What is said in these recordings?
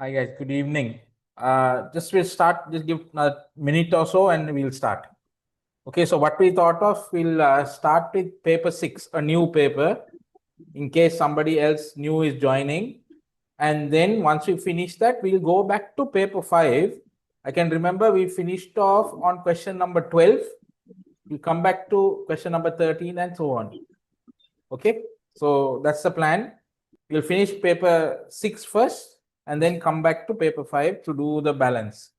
Hi guys, good evening. We'll start, just give a minute or so and we'll start. Okay, so what we thought of, we'll start with paper 6, a new paper, in case somebody else new is joining. And then once we finish that, we'll go back to paper 5. I can remember we finished off on question number 12. We'll come back to question number 13 and so on. Okay, so that's the plan. We'll finish paper 6 first and then come back to paper 5 to do the balance.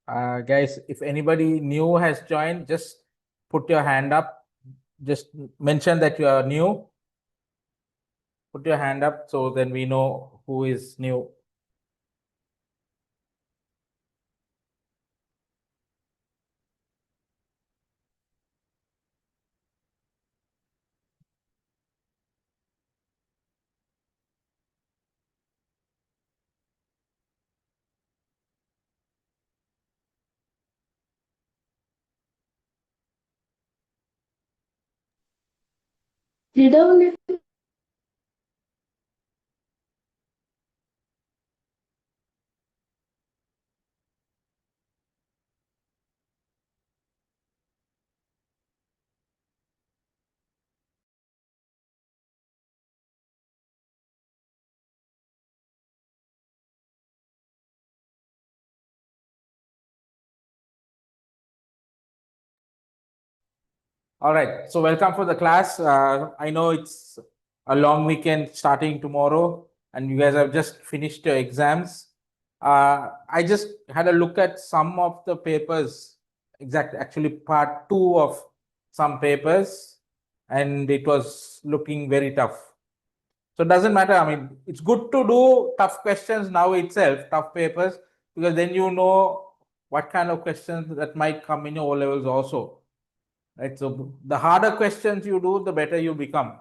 Guys, if anybody new has joined, just put your hand up. Just mention that you are new. Put your hand up so then we know who is new. All right, so welcome for the class. I know it's a long weekend starting tomorrow, and you guys have just finished your exams. I just had a look at some of the papers, actually part 2 of some papers, and it was looking very tough. So it doesn't matter. I mean, it's good to do tough questions now itself, tough papers, because then you know what kind of questions that might come in your O levels also. Right. So the harder questions you do, the better you become.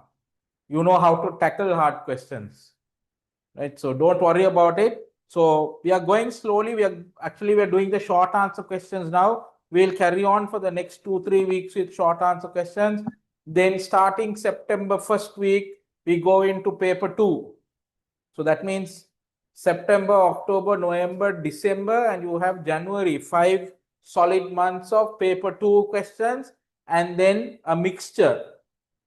You know how to tackle hard questions. Right. So don't worry about it. So we are going slowly. We're doing the short answer questions now. We'll carry on for the next 2-3 weeks with short answer questions. Then starting September 1st week, we go into paper 2. So that means September, October, November, December, and you have January, 5 solid months of paper 2 questions, and then a mixture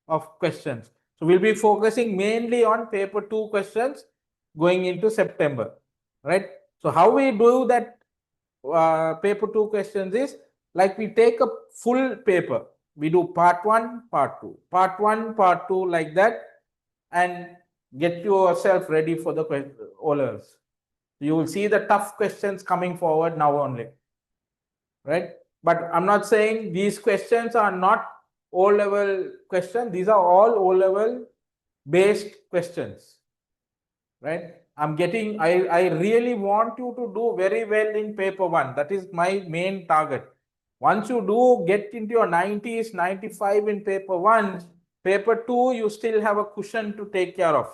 of questions. So we'll be focusing mainly on paper 2 questions going into September, right? So how we do that paper 2 questions is like we take a full paper. We do part 1, part 2, part 1, part 2 like that, and get yourself ready for the O levels. You will see the tough questions coming forward now only. right? But I'm not saying these questions are not O-level questions. These are all O-level based questions, right? I really want you to do very well in paper one. That is my main target. Once you do get into your 90s, 95 in paper one, paper two, you still have a cushion to take care of,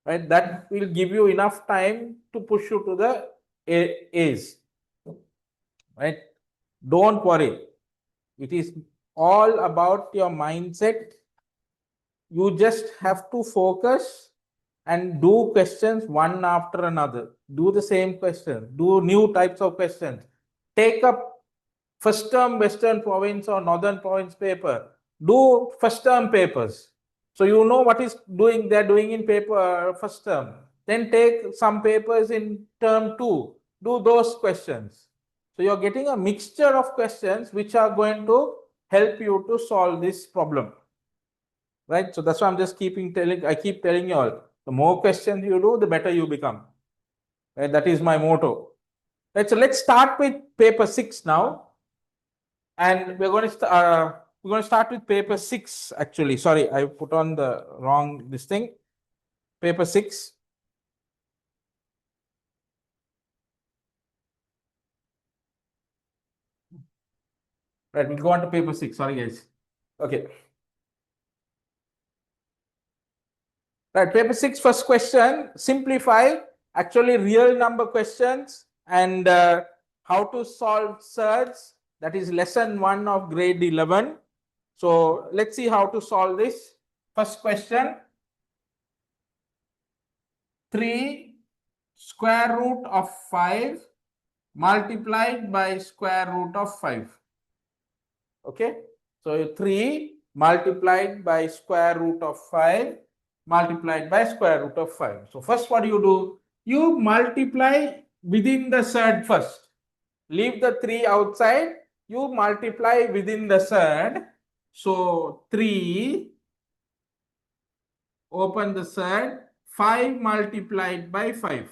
right? That will give you enough time to push you to the A's, right? Don't worry. It is all about your mindset. You just have to focus and do questions one after another. Do the same question. Do new types of questions. Take up first term Western Province or Northern Province paper. Do first term papers. So you know what is doing they're doing in paper first term. Then take some papers in term two. Do those questions. So you're getting a mixture of questions which are going to help you to solve this problem. Right? So that's why I'm just I keep telling you all, the more questions you do, the better you become. Right? That is my motto. Right? So let's start with paper 6 now. And we're going to start with paper 6 actually. Sorry, I put on the wrong this thing. Paper 6. Right, we'll go on to paper 6. Sorry, guys. Okay. Right, paper 6, first question, simplify actually real number questions and how to solve surds. That is lesson 1 of grade 11. So let's see how to solve this. First question, 3 square root of 5 multiplied by square root of 5. Okay, so 3 multiplied by square root of 5 multiplied by square root of 5. So first what do? You multiply within the surd first. Leave the 3 outside. You multiply within the surd. So 3, open the surd, 5 multiplied by 5.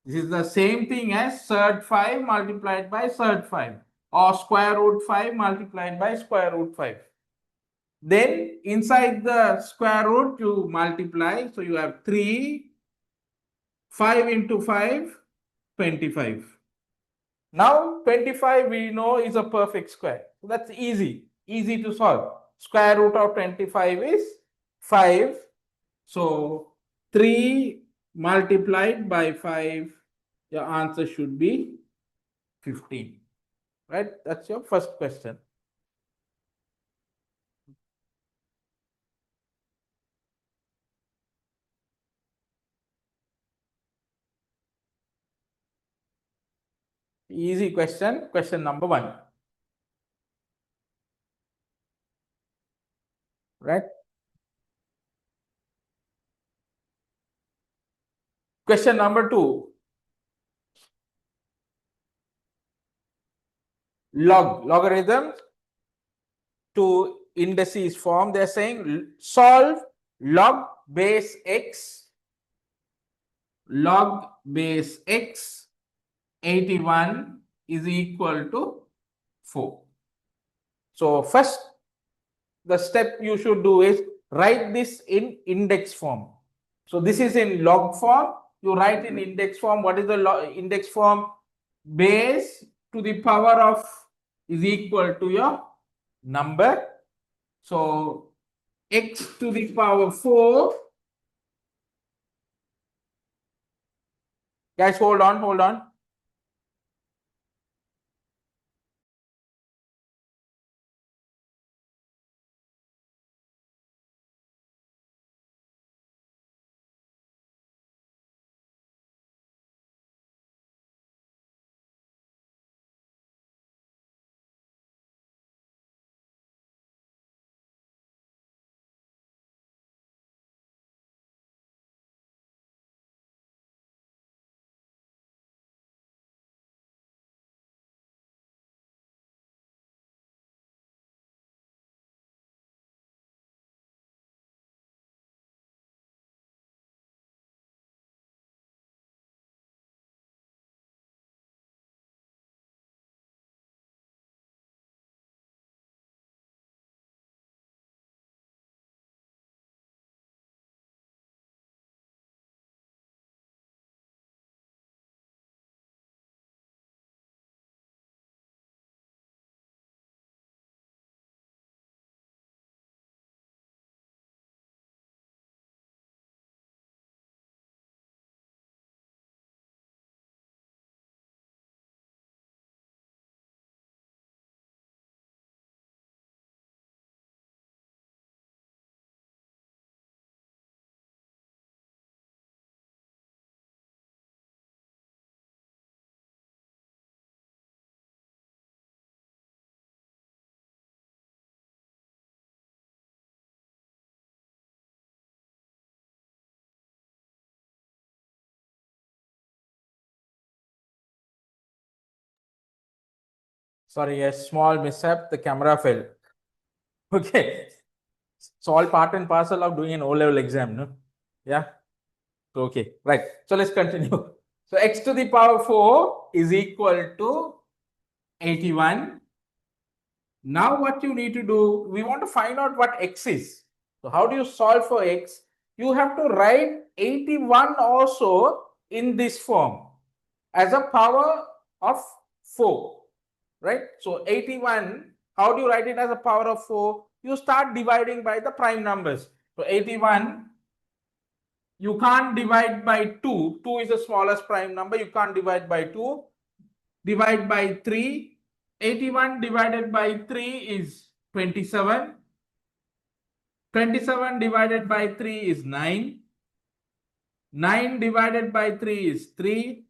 This is the same thing as surd 5 multiplied by surd 5 or square root 5 multiplied by square root 5. Then inside the square root you multiply. So you have 3, 5 into 5, 25. Now 25 we know is a perfect square. So that's easy to solve. Square root of 25 is 5. So 3 multiplied by 5, your answer should be 15. Right? That's your first question. Easy question. Question number 1. Right? Question number 2. Logarithm to indices form. They're saying solve log base x 81 is equal to 4. So first the step you should do is write this in index form. So this is in log form. You write in index form. What is the index form? Base to the power of is equal to your number. So x to the power 4. Guys, hold on. Sorry, a small mishap. The camera fell. Okay. So all part and parcel of doing an O-level exam, no? Yeah. So, okay. Right. So let's continue. So x to the power 4 is equal to 81. Now what you need to do, we want to find out what x is. So how do you solve for x? You have to write 81 also in this form as a power of 4, right? So 81, how do you write it as a power of 4? You start dividing by the prime numbers. So 81, you can't divide by 2. 2 is the smallest prime number. You can't divide by 2. Divide by 3. 81 divided by 3 is 27. 27 divided by 3 is 9. 9 divided by 3 is 3.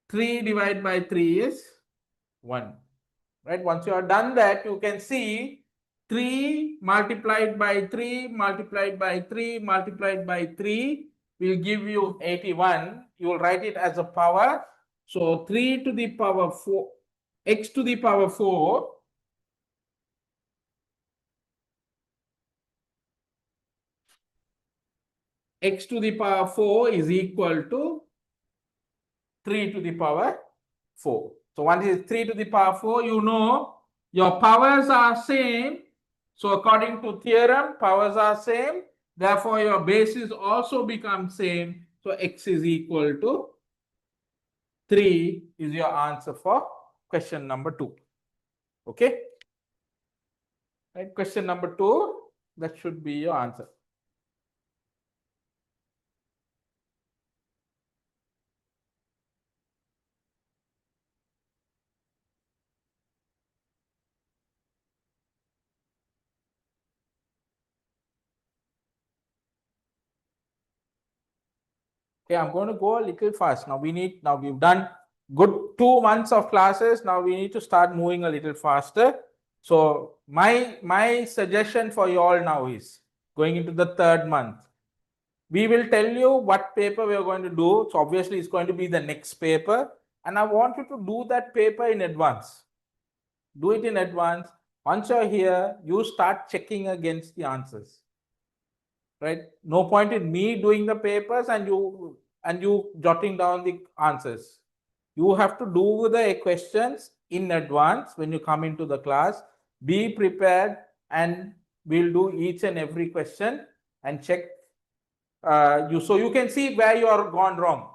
3 divided by 3 is 1. Right? Once you are done that, you can see 3 multiplied by 3 multiplied by 3 multiplied by 3 will give you 81. You will write it as a power. So 3 to the power 4, x to the power 4 x to the power 4 is equal to 3 to the power 4. So one is 3 to the power 4. You know your powers are same. So according to theorem, powers are same. Therefore, your bases also become same. So x is equal to 3 is your answer for question number 2. Okay. Right. Question number 2, that should be your answer. Okay, I'm going to go a little fast. Now we've done good 2 months of classes. Now we need to start moving a little faster. So my suggestion for you all now is going into the 3rd month. We will tell you what paper we are going to do. So obviously it's going to be the next paper. And I want you to do that paper in advance. Do it in advance. Once you're here, you start checking against the answers. Right? No point in me doing the papers and you jotting down the answers. You have to do the questions in advance when you come into the class. Be prepared, and we'll do each and every question and check so you can see where you are gone wrong.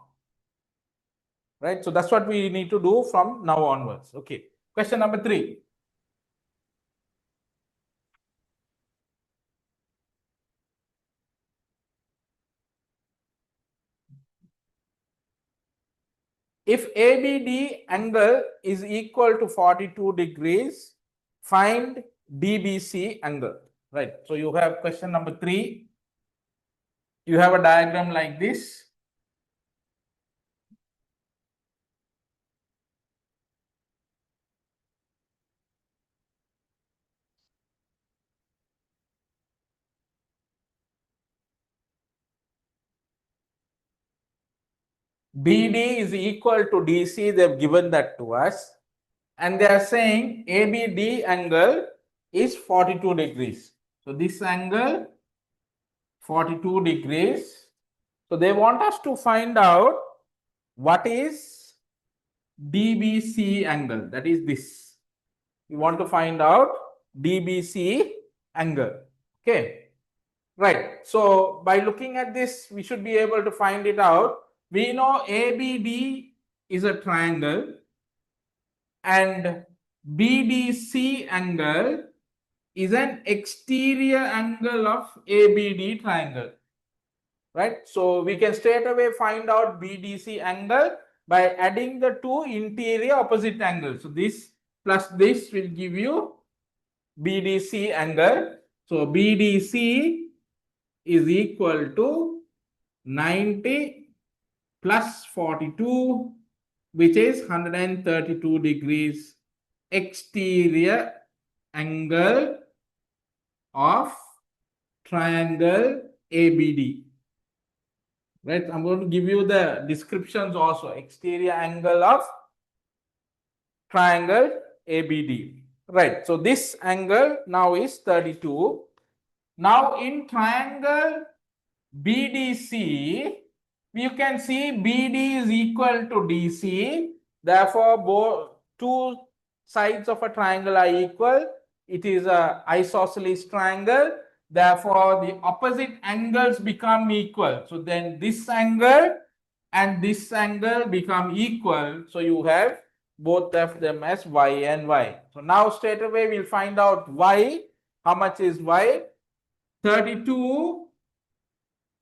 Right? So that's what we need to do from now onwards. Okay. Question number 3. If ABD angle is equal to 42 degrees, find DBC angle. Right. So you have question number 3. You have a diagram like this. BD is equal to DC. They've given that to us. And they are saying ABD angle is 42 degrees. So this angle 42 degrees. So they want us to find out what is DBC angle. That is this. We want to find out DBC angle. Okay. Right. So by looking at this, we should be able to find it out. We know ABD is a triangle and BDC angle is an exterior angle of ABD triangle. Right? So we can straight away find out BDC angle by adding the two interior opposite angles. So this plus this will give you BDC angle. So BDC is equal to 90 plus 42, which is 132 degrees exterior angle of triangle ABD. Right? I'm going to give you the descriptions also. Exterior angle of triangle ABD. Right. So this angle now is 32. Now in triangle BDC, you can see BD is equal to DC. Therefore, both two sides of a triangle are equal. It is a isosceles triangle. Therefore, the opposite angles become equal. So then this angle and this angle become equal. So you have both of them as y and y. So now straight away we'll find out y. How much is y? 32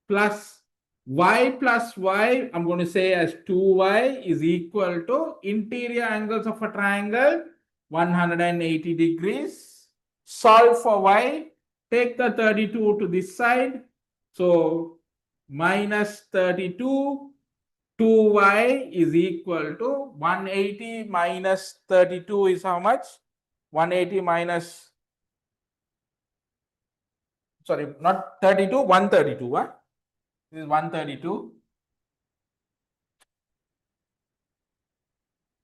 plus y, I'm going to say as 2y is equal to interior angles of a triangle 180 degrees. Solve for y, take the 32 to this side. So minus 32, 2y is equal to 180 minus 32 is how much? 180 minus, sorry, not 32, 132. Huh? This is 132.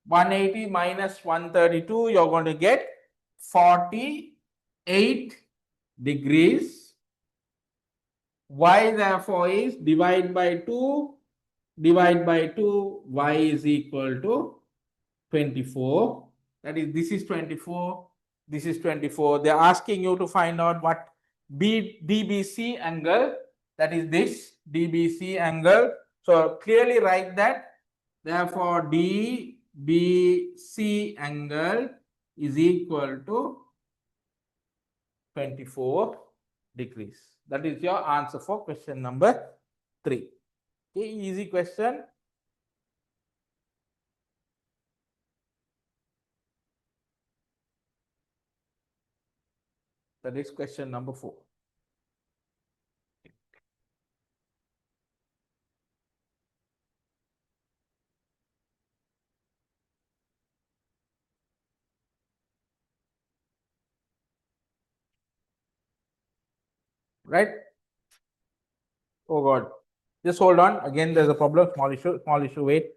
180 minus 132, you're going to get 48 degrees. Y therefore is divide by 2, y is equal to 24. That is, this is 24, this is 24. They're asking you to find out what DBC angle, that is this DBC angle. So clearly write that. Therefore, DBC angle is equal to 24 degrees. That is your answer for question number 3. Okay, easy question. That is question number 4. Right? Oh God. Just hold on. Again, there's a problem. Small issue. Wait.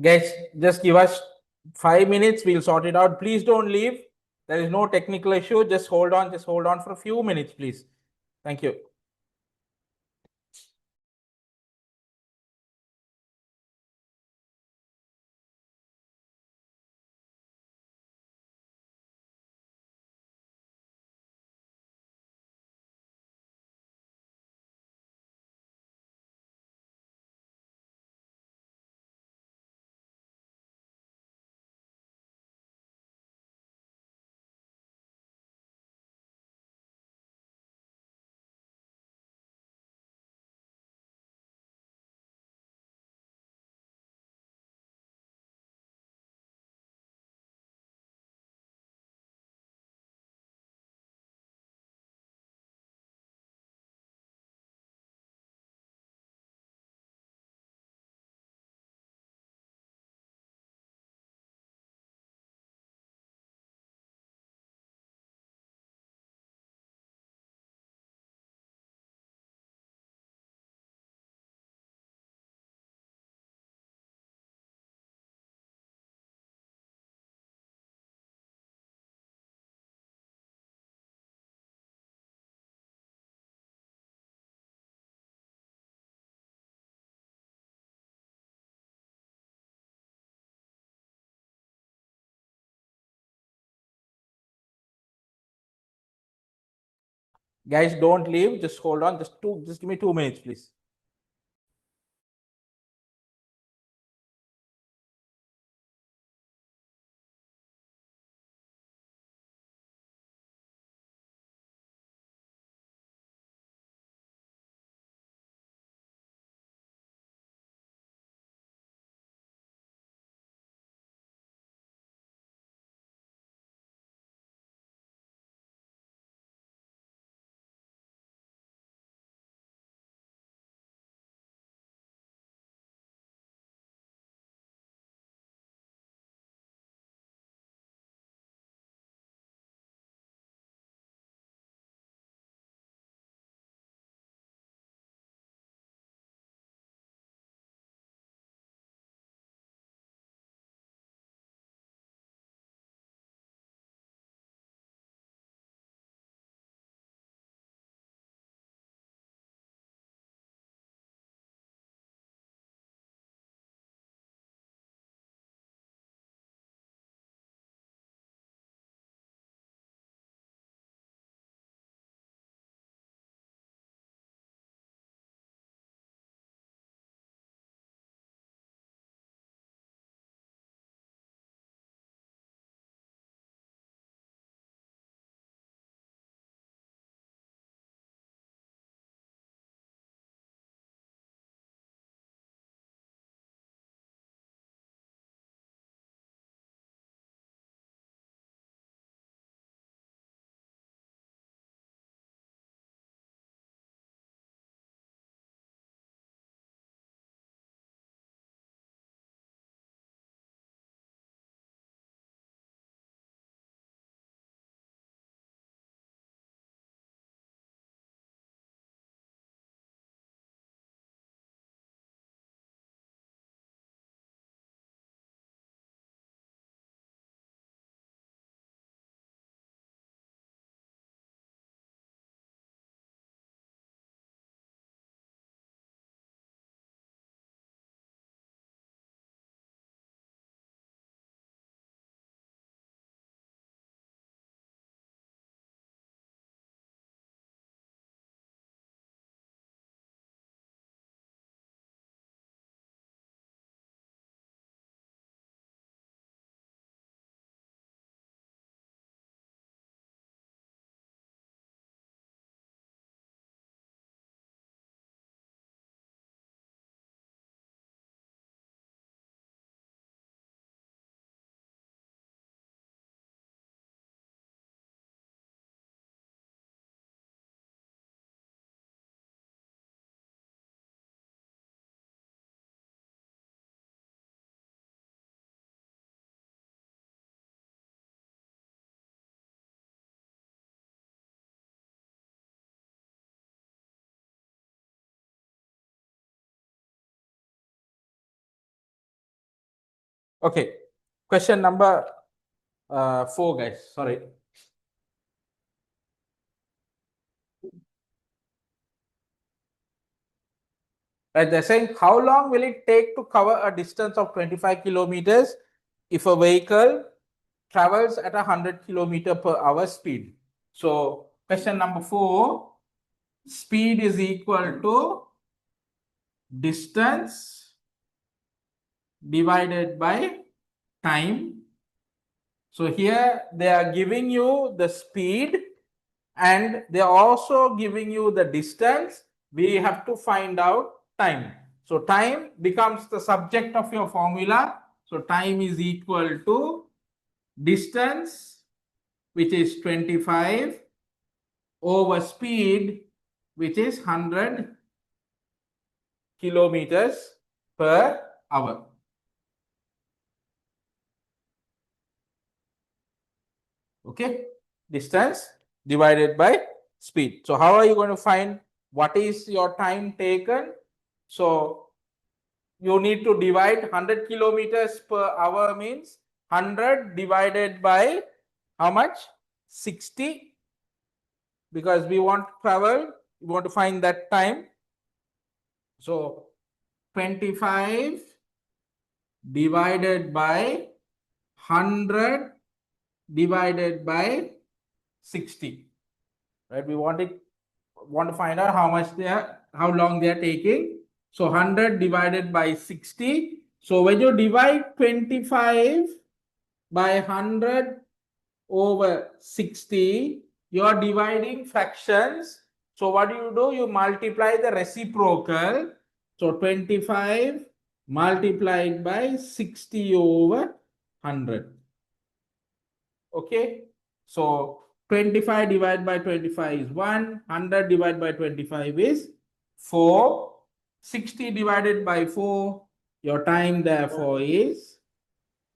Guys, just give us 5 minutes. We'll sort it out. Please don't leave. There is no technical issue. Just hold on. Just hold on for a few minutes, please. Thank you. Guys, don't leave. Just hold on. Just give me 2 minutes, please. Okay. Question number 4, guys. Sorry. Right, they're saying how long will it take to cover a distance of 25 kilometers if a vehicle travels at 100 kilometer per hour speed? So question number 4, speed is equal to distance divided by time. So here they are giving you the speed and they are also giving you the distance. We have to find out time. So time becomes the subject of your formula. So time is equal to distance, which is 25, over speed, which is 100 kilometers per hour. Okay, distance divided by speed. So how are you going to find what is your time taken? So you need to divide 100 kilometers per hour means 100 divided by how much? 60, because we want to travel, we want to find that time. So 25 divided by 100 divided by 60, right? We want it want to find out how long they are taking. So 100 divided by 60. So when you divide 25 by 100 over 60, you are dividing fractions. So what do? You multiply the reciprocal. So 25 multiplied by 60 over 100. Okay. So 25 divided by 25 is 1. 100 divided by 25 is 4. 60 divided by 4. Your time therefore is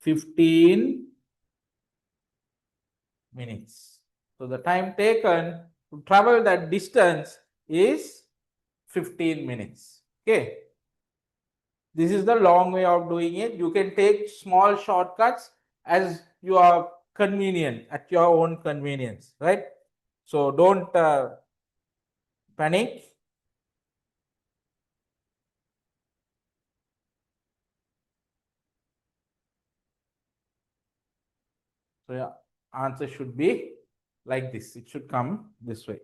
15 minutes. So the time taken to travel that distance is 15 minutes. Okay. This is the long way of doing it. You can take small shortcuts as you are convenient, at your own convenience, right? So don't panic. So your answer should be like this. It should come this way.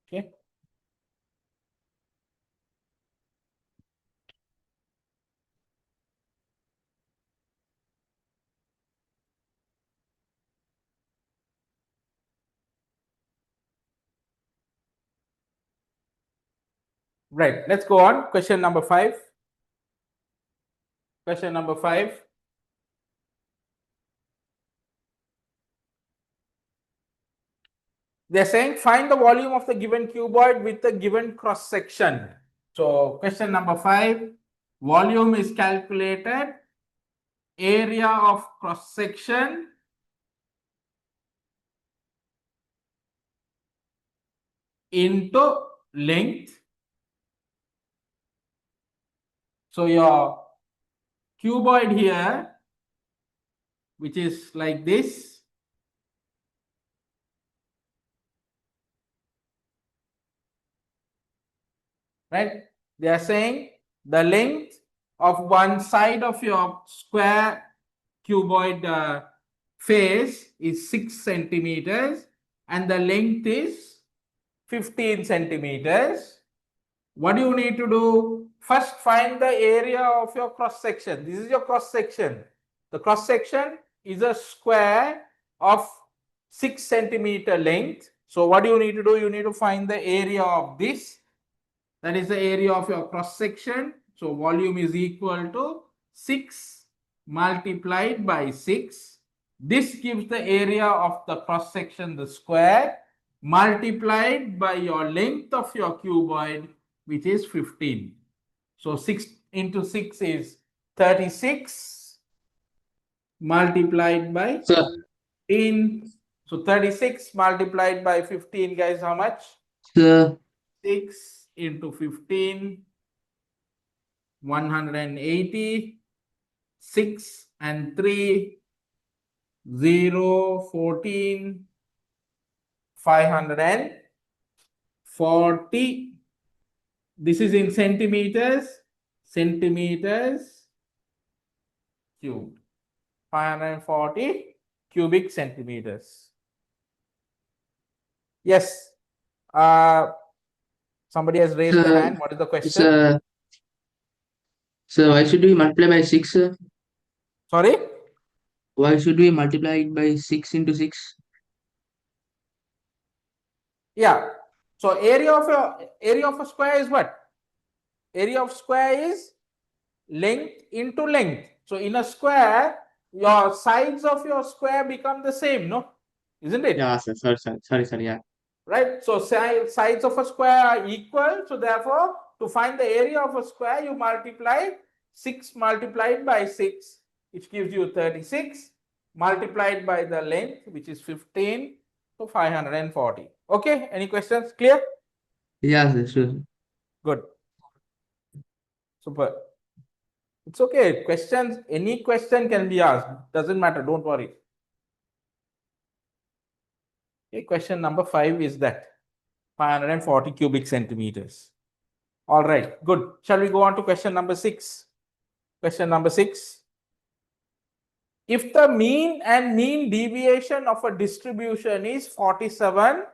Okay. Right. Let's go on. Question number 5. Question number 5. They're saying find the volume of the given cuboid with the given cross section. So question number 5, volume is calculated, area of cross section into length. So your cuboid here, which is like this, right? They are saying the length of one side of your square cuboid face is 6 centimeters and the length is 15 centimeters. What do you need to do? First, find the area of your cross section. This is your cross section. The cross section is a square of 6 centimeter length. So what do you need to do? You need to find the area of this. That is the area of your cross section. So volume is equal to 6 multiplied by 6. This gives the area of the cross section, the square, multiplied by your length of your cuboid, which is 15. So 6 into 6 is 36 multiplied by 15. So 36 multiplied by 15, guys, how much? 6 into 15, 180, 6 and 3, 0, 14, 540. This is in centimeters cubed. 540 cubic centimeters. Yes. Somebody has raised the hand. What is the question? So why should we multiply by 6? Sorry? Why should we multiply it by 6 into 6? Yeah. So area of a square is what? Area of square is length into length. So in a square, your sides of your square become the same, no? Isn't it? Yeah, sir. Sorry, yeah. Right? So sides of a square are equal. So therefore, to find the area of a square, you multiply 6 multiplied by 6, which gives you 36, multiplied by the length, which is 15, so 540. Okay, any questions? Clear? Yeah, sir, sure. Good. Super. It's okay. Questions, any question can be asked. Doesn't matter. Don't worry. Okay, question number 5 is that 540 cubic centimeters. All right, good. Shall we go on to question number 6? Question number 6. If the mean and mean deviation of a distribution is 47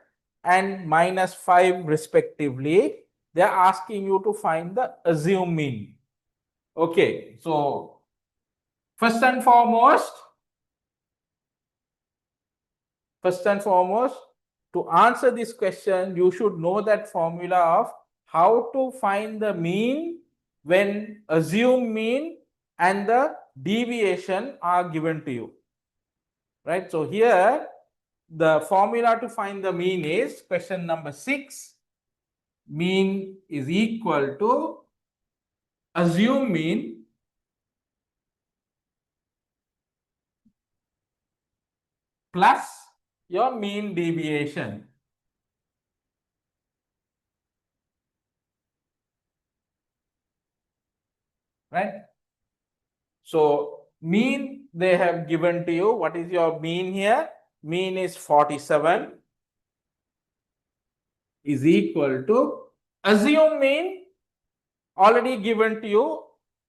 and -5 respectively. They are asking you to find the assumed mean. Okay, so first and foremost, to answer this question, you should know that formula of how to find the mean when assumed mean and the deviation are given to you. Right? So here, the formula to find the mean is question number 6. Mean is equal to assumed mean plus your mean deviation. Right? So mean they have given to you. What is your mean here? Mean is 47 is equal to assume mean already given to you,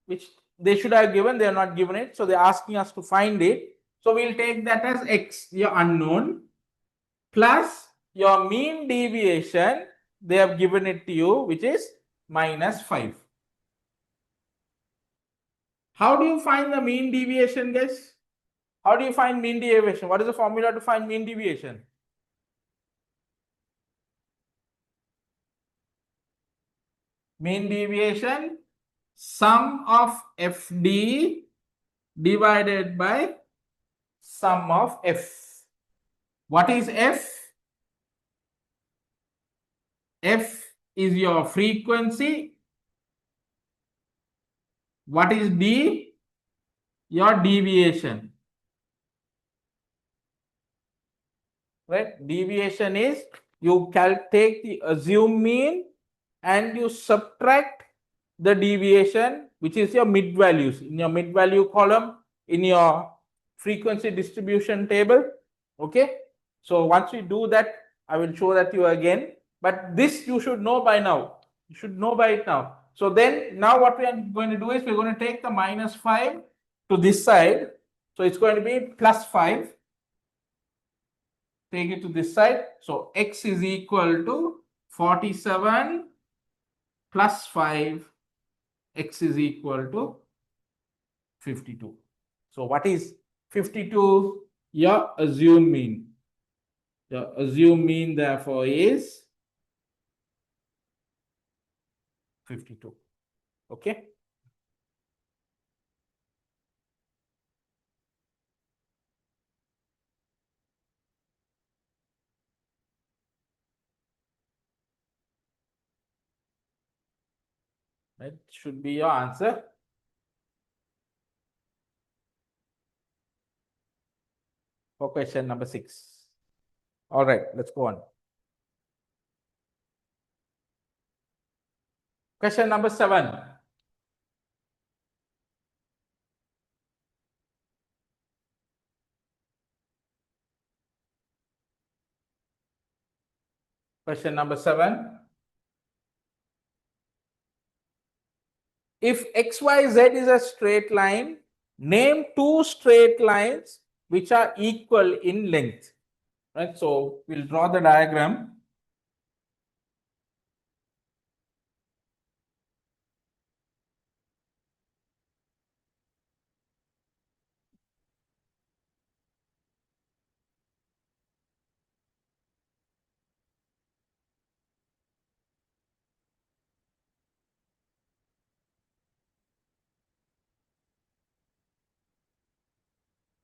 which they should have given, they are not given it. So they're asking us to find it. So we'll take that as x, your unknown, plus your mean deviation, they have given it to you, which is -5. How do you find the mean deviation, guys? How do you find mean deviation? What is the formula to find mean deviation? Mean deviation, sum of FD divided by sum of F. What is F? F is your frequency. What is D? Your deviation. Right? Deviation is you can take the assumed mean and you subtract the deviation, which is your mid values in your mid value column in your frequency distribution table. Okay. So once we do that, I will show that to you again. But this you should know by now. You should know by it now. So then now what we are going to do is we're going to take the -5 to this side. So it's going to be +5. Take it to this side. So x is equal to 47 plus 5. X is equal to 52. So what is 52? Your assumed mean. Your assumed mean therefore is 52. Okay. That should be your answer. For question number 6. All right, let's go on. Question number 7. Question number 7. If XYZ is a straight line, name two straight lines which are equal in length. Right? So we'll draw the diagram.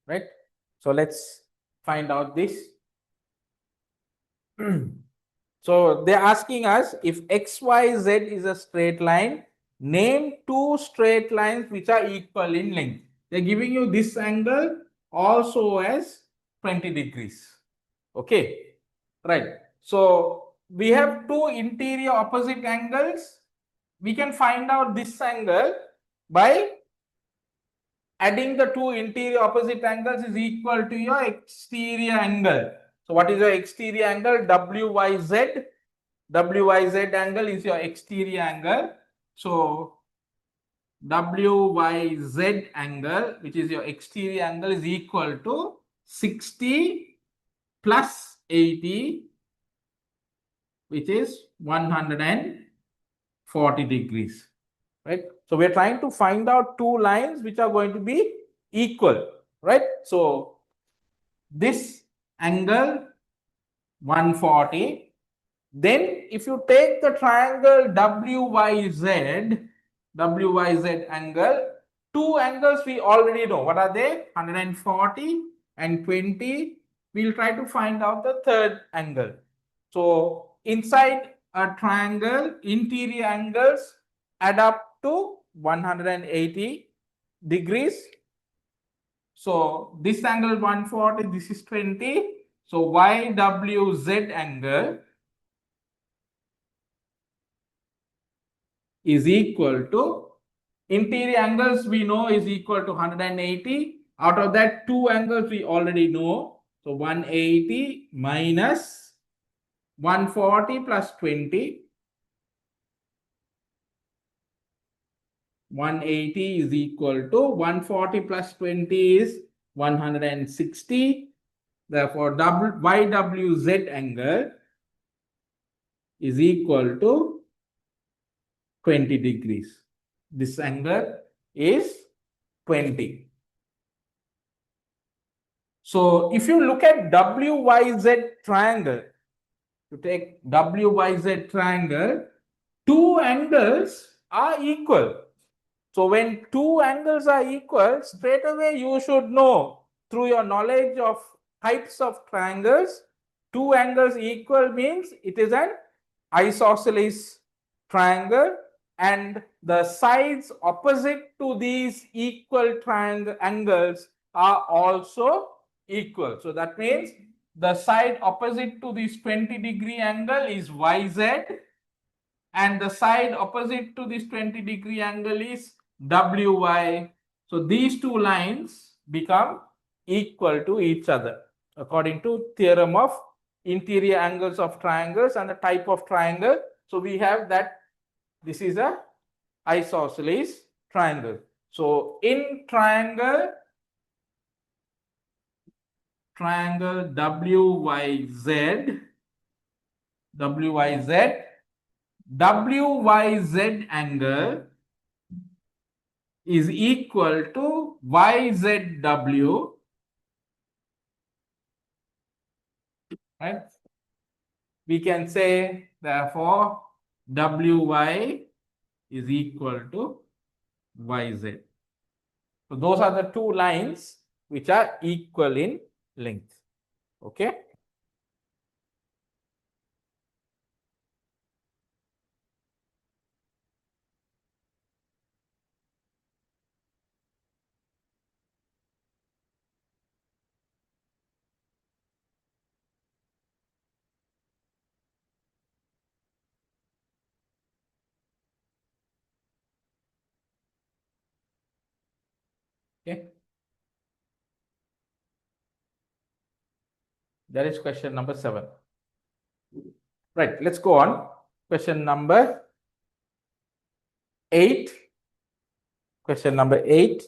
Right? So let's find out this. So they're asking us if XYZ is a straight line, name two straight lines which are equal in length. They're giving you this angle also as 20 degrees. Okay, right. So we have two interior opposite angles. We can find out this angle by adding the two interior opposite angles is equal to your exterior angle. So what is your exterior angle? WYZ. WYZ angle is your exterior angle. So WYZ angle, which is your exterior angle, is equal to 60 plus 80 which is 140 degrees, right? So we're trying to find out two lines which are going to be equal, right? So this angle 140. Then if you take the triangle WYZ angle, two angles we already know. What are they? 140 and 20. We'll try to find out the third angle. So inside a triangle, interior angles add up to 180 degrees. So this angle 140, this is 20. So YWZ angle is equal to, interior angles we know is equal to 180. Out of that, two angles we already know. So 180 minus 140 plus 20. 180 is equal to 140 plus 20 is 160. Therefore, YWZ angle is equal to 20 degrees. This angle is 20. So if you look at WYZ triangle, to take WYZ triangle, two angles are equal. So when two angles are equal, straight away you should know through your knowledge of types of triangles, two angles equal means it is an isosceles triangle, and the sides opposite to these equal triangle angles are also equal. So that means the side opposite to this 20-degree angle is YZ, and the side opposite to this 20-degree angle is WY. So these two lines become equal to each other according to theorem of interior angles of triangles and the type of triangle. So we have that this is a isosceles triangle. So in triangle WYZ, WYZ angle is equal to YZW, right? We can say therefore WY is equal to YZ. So those are the two lines which are equal in length. Okay. Okay. That is question number 7. Right. Let's go on. Question number 8. Question number 8.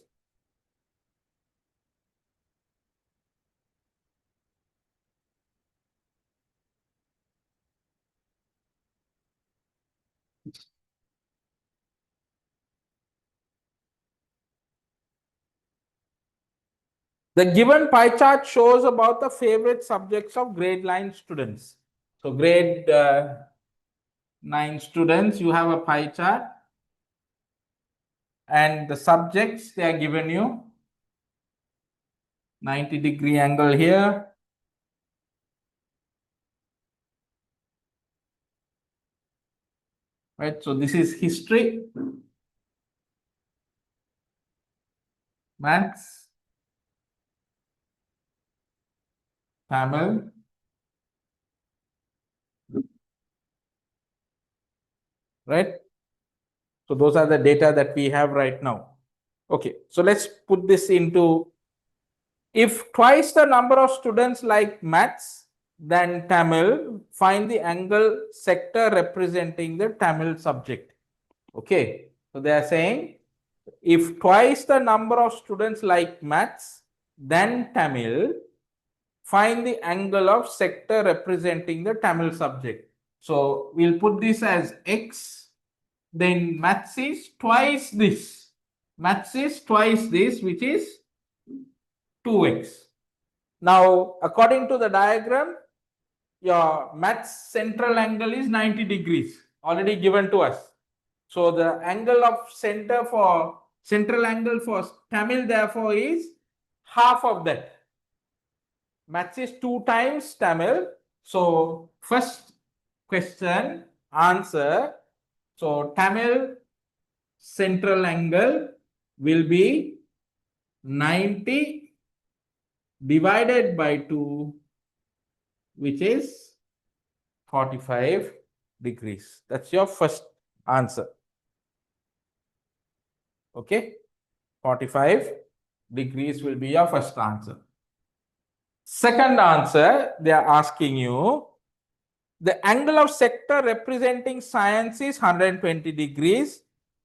The given pie chart shows about the favorite subjects of grade 9 students. So grade 9 students, you have a pie chart, and the subjects they are given you 90-degree angle here, right? So this is history, maths, Tamil, right? So those are the data that we have right now. Okay, so let's put this into, if twice the number of students like maths than Tamil, find the angle sector representing the Tamil subject. Okay, so they are saying if twice the number of students like maths than Tamil, find the angle of sector representing the Tamil subject. So we'll put this as x. Then maths is twice this. Maths is twice this, which is 2x. Now, according to the diagram, your maths central angle is 90 degrees, already given to us. So the angle of central angle for Tamil therefore is half of that. Maths is 2 times Tamil. So first question answer. So Tamil central angle will be 90 divided by 2, which is 45 degrees. That's your first answer. Okay, 45 degrees will be your first answer. Second answer, they are asking you, the angle of sector representing science is 120 degrees.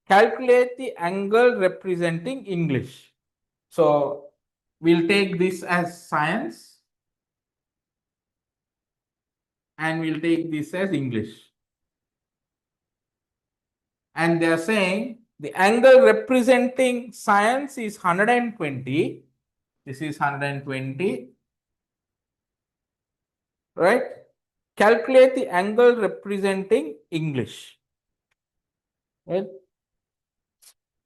Calculate the angle representing English. So we'll take this as science and we'll take this as English. And they are saying the angle representing science is 120. This is 120. Right? Calculate the angle representing English. Right?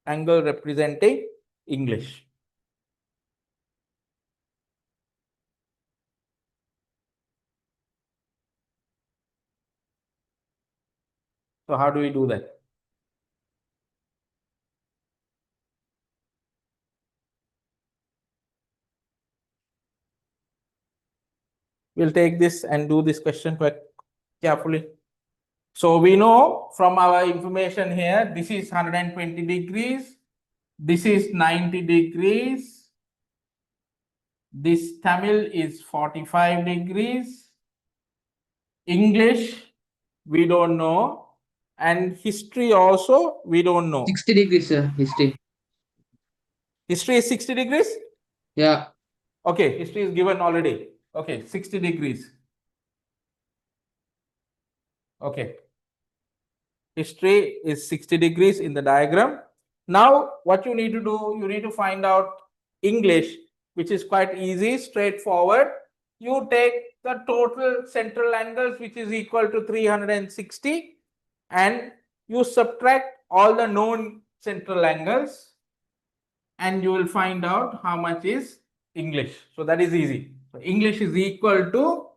Angle representing English. So how do we do that? We'll take this and do this question quite carefully. So we know from our information here, this is 120 degrees. This is 90 degrees. This Tamil is 45 degrees. English, we don't know. And history also, we don't know. 60 degrees, sir. History. History is 60 degrees? Yeah. Okay, history is given already. Okay, 60 degrees. Okay. History is 60 degrees in the diagram. Now, what you need to do, you need to find out English, which is quite easy, straightforward. You take the total central angles, which is equal to 360, and you subtract all the known central angles, and you will find out how much is English. So that is easy. So English is equal to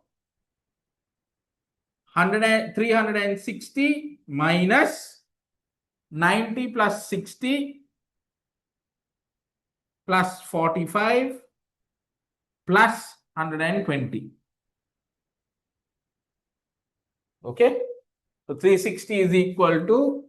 360 minus 90 plus 60 plus 45 plus 120. Okay. So 360 is equal to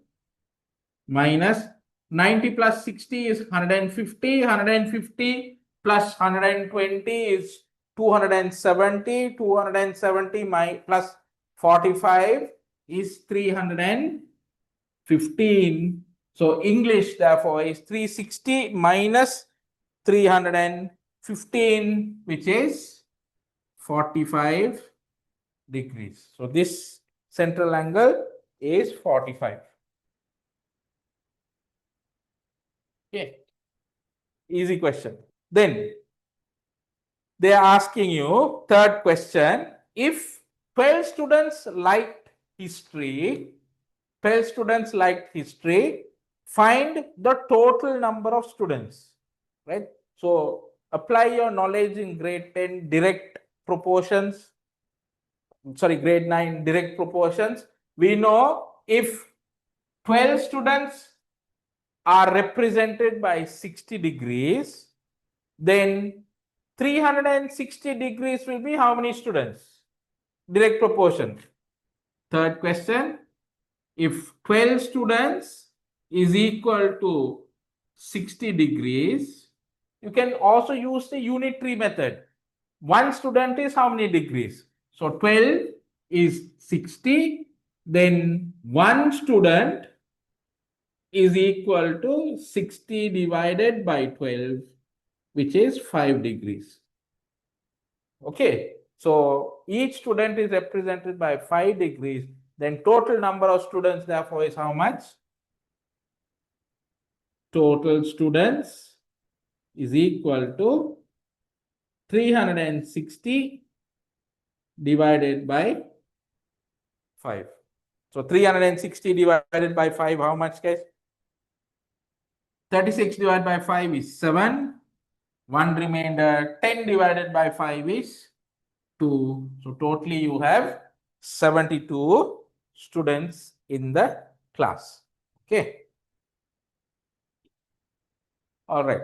minus 90 plus 60 is 150. 150 plus 120 is 270. 270 plus 45 is 315. So English therefore is 360 minus 315, which is 45 degrees. So this central angle is 45. Okay. Easy question. Then they are asking you, third question, if 12 students liked history, 12 students liked history, find the total number of students, right? So apply your knowledge in grade 10 direct proportions, sorry, grade 9 direct proportions. We know if 12 students are represented by 60 degrees, then 360 degrees will be how many students? Direct proportion. Third question, if 12 students is equal to 60 degrees, you can also use the unitary method. One student is how many degrees? So 12 is 60, then one student is equal to 60 divided by 12, which is 5 degrees. Okay, so each student is represented by 5 degrees. Then total number of students therefore is how much? Total students is equal to 360 divided by 5. So 360 divided by 5, how much, guys? 36 divided by 5 is 7. 1 remainder, 10 divided by 5 is 2. So totally you have 72 students in the class. Okay. All right.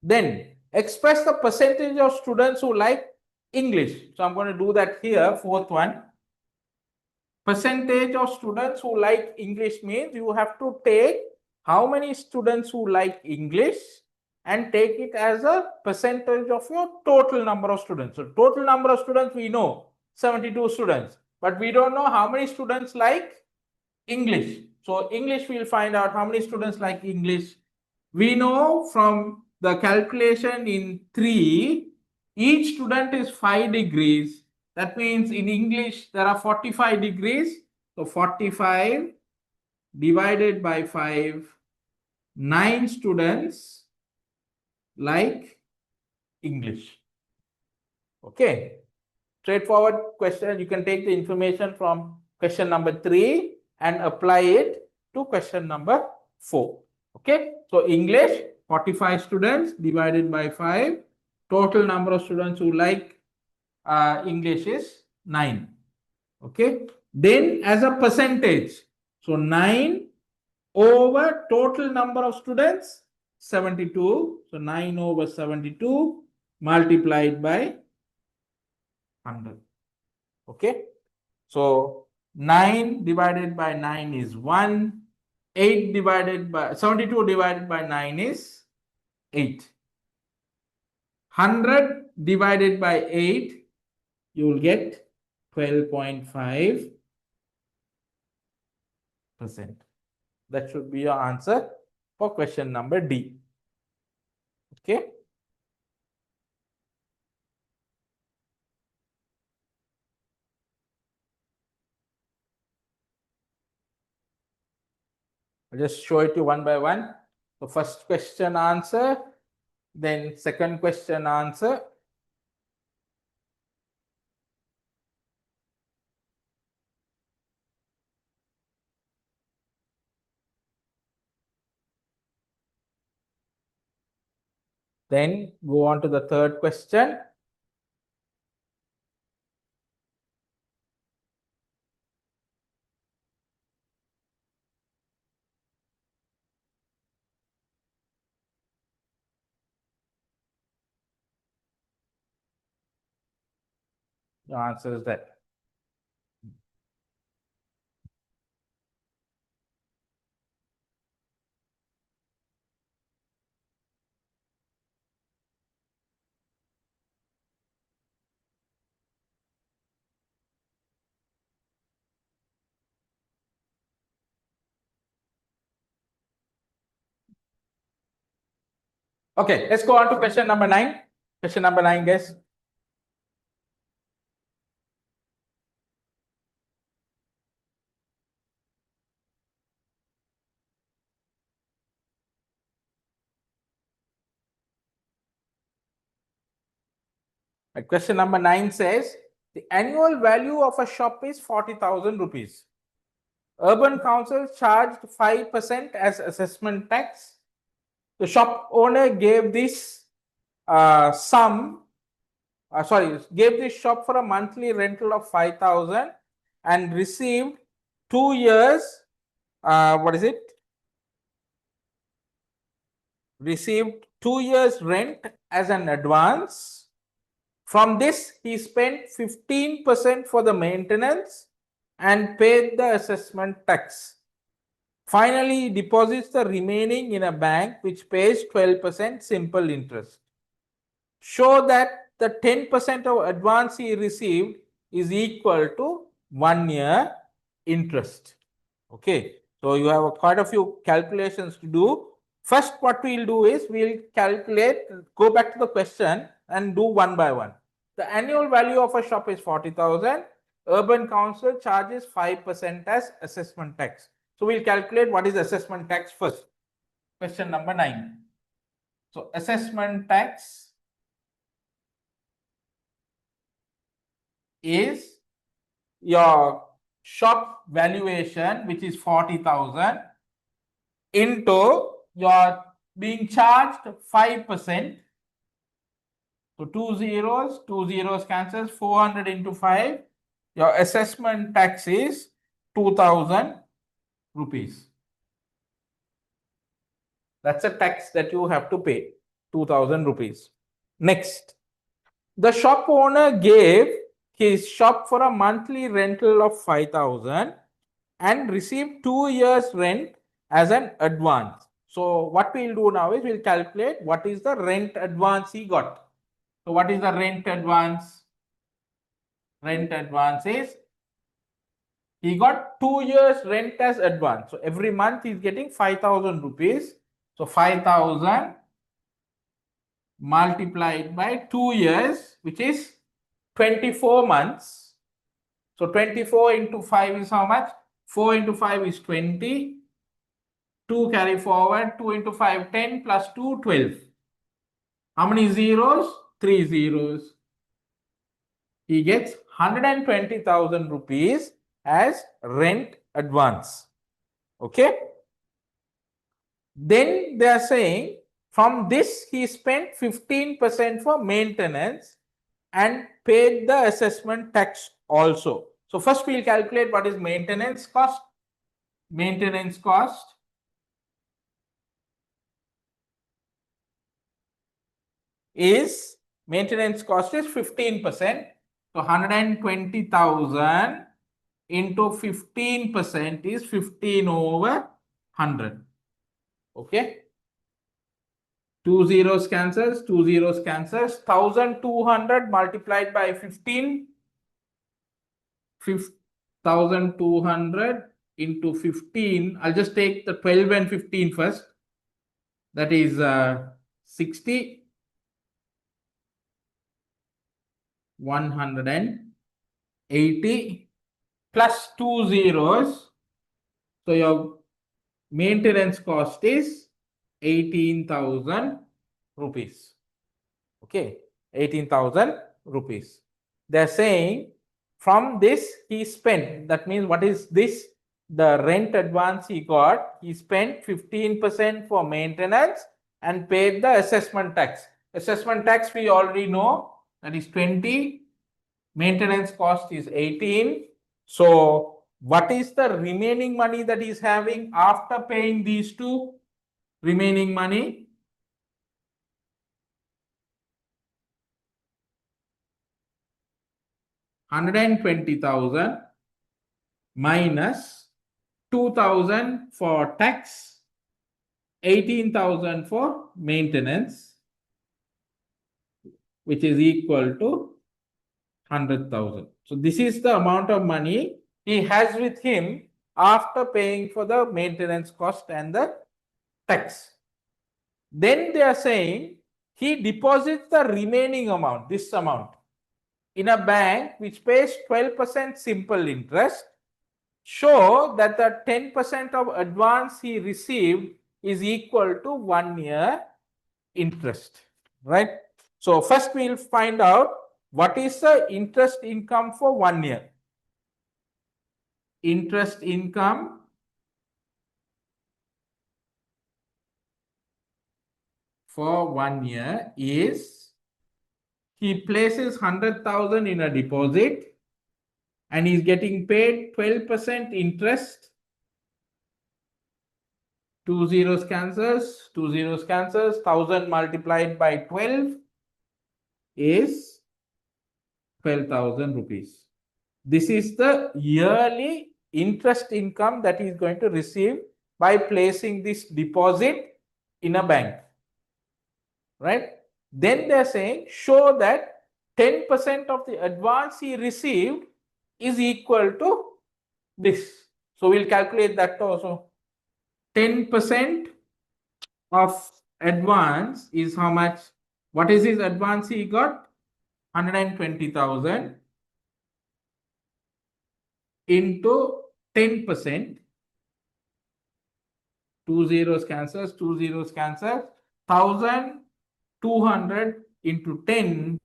Then express the percentage of students who like English. So I'm going to do that here, fourth one. Percentage of students who like English means you have to take how many students who like English and take it as a percentage of your total number of students. So total number of students we know 72 students, but we don't know how many students like English. So English we'll find out how many students like English. We know from the calculation in 3, each student is 5 degrees. That means in English there are 45 degrees. So 45 divided by 5, 9 students like English. Okay. Straightforward question. You can take the information from question number 3 and apply it to question number 4. Okay. So English, 45 students divided by 5. Total number of students who like English is 9. Okay. Then as a percentage, so 9 over total number of students 72. So 9 over 72 multiplied by 100. Okay. So 9 divided by 9 is 1. 8 divided by 72 divided by 9 is 8. 100 divided by 8, you will get 12.5%. That should be your answer for question number D. Okay. I'll just show it to you one by one. So first question answer, then second question answer. Then go on to the third question. The answer is that. Okay, let's go on to question number 9. Question number 9, guys. Question number 9 says the annual value of a shop is 40,000 rupees. Urban Council charged 5% as assessment tax. The shop owner gave this gave this shop for a monthly rental of 5,000 and received 2 years. Received 2 years rent as an advance. From this, he spent 15% for the maintenance and paid the assessment tax. Finally, he deposits the remaining in a bank which pays 12% simple interest. Show that the 10% of advance he received is equal to 1 year interest. Okay, so you have quite a few calculations to do. First, what we'll do is we'll calculate, go back to the question and do one by one. The annual value of a shop is 40,000. urban council charges 5% as assessment tax. So we'll calculate what is assessment tax first. Question number 9. So assessment tax is your shop valuation, which is 40,000, into your being charged 5%. So two zeros cancels, 400 into 5. Your assessment tax is 2,000 rupees. That's a tax that you have to pay, 2,000 rupees. Next, the shop owner gave his shop for a monthly rental of 5,000 and received 2 years rent as an advance. So what we'll do now is we'll calculate what is the rent advance he got. So what is the rent advance? Rent advance is he got 2 years rent as advance. So every month he's getting 5,000 rupees. So 5,000 multiplied by 2 years, which is 24 months. So 24 into 5 is how much? 4 into 5 is 20. 2 carry forward. 2 into 5, 10 plus 2, 12. How many zeros? 3 zeros. He gets 120,000 rupees as rent advance. Okay. Then they are saying from this he spent 15% for maintenance and paid the assessment tax also. So first we'll calculate what is maintenance cost. Maintenance cost is 15%. So 120,000 into 15% is 15 over 100. Okay. 2 zeros cancels, 2 zeros cancels. 1,200 multiplied by 15. 1,200 into 15. I'll just take the 12 and 15 first. That is 60. 180 plus 2 zeros. So your maintenance cost is 18,000 rupees. Okay, 18,000 rupees. They're saying from this he spent, that means what is this? The rent advance he got, he spent 15% for maintenance and paid the assessment tax. Assessment tax we already know, that is 20. Maintenance cost is 18. So what is the remaining money that he's having after paying these two? Remaining money, $120,000 minus 2,000 for tax, 18,000 for maintenance, which is equal to 100,000. So this is the amount of money he has with him after paying for the maintenance cost and the tax. Then they are saying he deposits the remaining amount, this amount, in a bank which pays 12% simple interest. Show that the 10% of advance he received is equal to 1 year interest, right? So first we'll find out what is the interest income for 1 year. Interest income for 1 year is he places 100,000 in a deposit and he's getting paid 12% interest. 2 zeros cancels, 2 zeros cancels. 1,000 multiplied by 12 is 12,000 rupees. This is the yearly interest income that he is going to receive by placing this deposit in a bank, right? Then they're saying show that 10% of the advance he received is equal to this. So we'll calculate that also. 10% of advance is how much? What is his advance he got? 120,000 into 10%. 2 zeros cancels, 2 zeros cancels. 1,200 into 10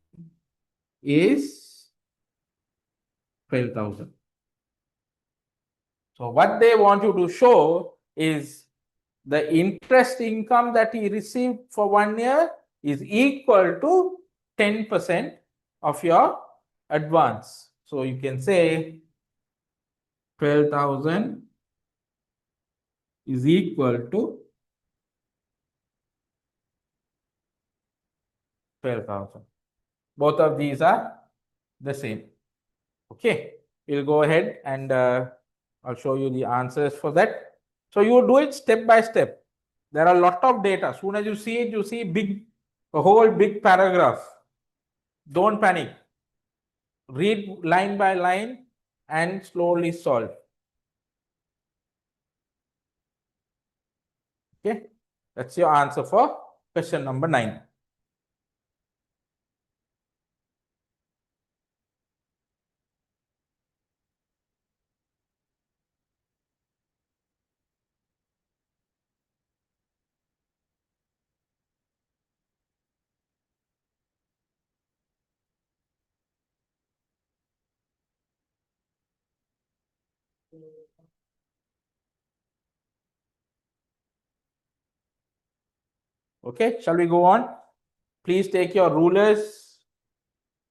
is 12,000. So what they want you to show is the interest income that he received for 1 year is equal to 10% of your advance. So you can say 12,000 is equal to 12,000. Both of these are the same. Okay, we'll go ahead and I'll show you the answers for that. So you do it step by step. There are a lot of data. As soon as you see it, you see a whole big paragraph. Don't panic. Read line by line and slowly solve. Okay, that's your answer for question number 9. Okay, shall we go on? Please take your rulers,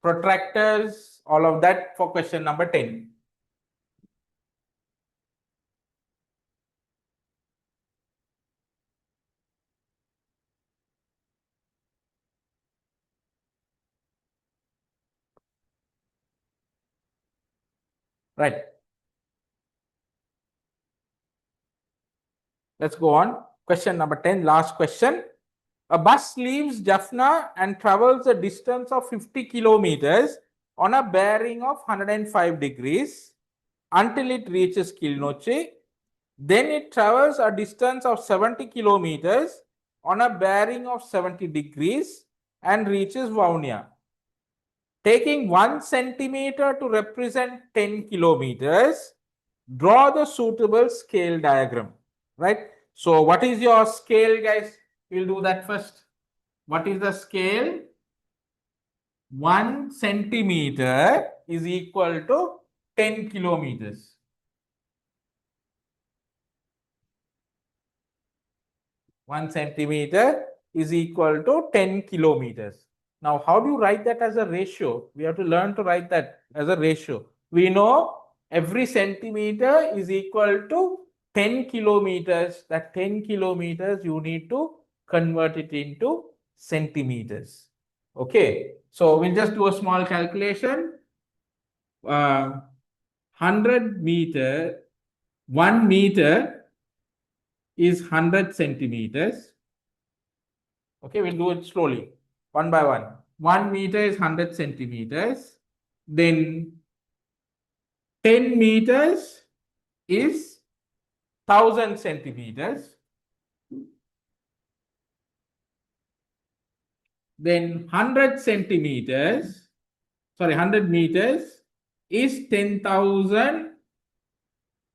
protractors, all of that for question number 10. Right. Let's go on. Question number 10, last question. A bus leaves Jaffna and travels a distance of 50 kilometers on a bearing of 105 degrees until it reaches Kilnoche. Then it travels a distance of 70 kilometers on a bearing of 70 degrees and reaches Vaunia. Taking 1 centimeter to represent 10 kilometers, draw the suitable scale diagram. Right? So what is your scale, guys? We'll do that first. What is the scale? 1 centimeter is equal to 10 kilometers. 1 centimeter is equal to 10 kilometers. Now, how do you write that as a ratio? We have to learn to write that as a ratio. We know every centimeter is equal to 10 kilometers. That 10 kilometers, you need to convert it into centimeters. Okay, so we'll just do a small calculation. 100 meter, 1 meter is 100 centimeters. Okay, we'll do it slowly, one by one. 1 meter is 100 centimeters. Then 10 meters is 1000 centimeters. Then 100 centimeters, sorry, 100 meters is 10,000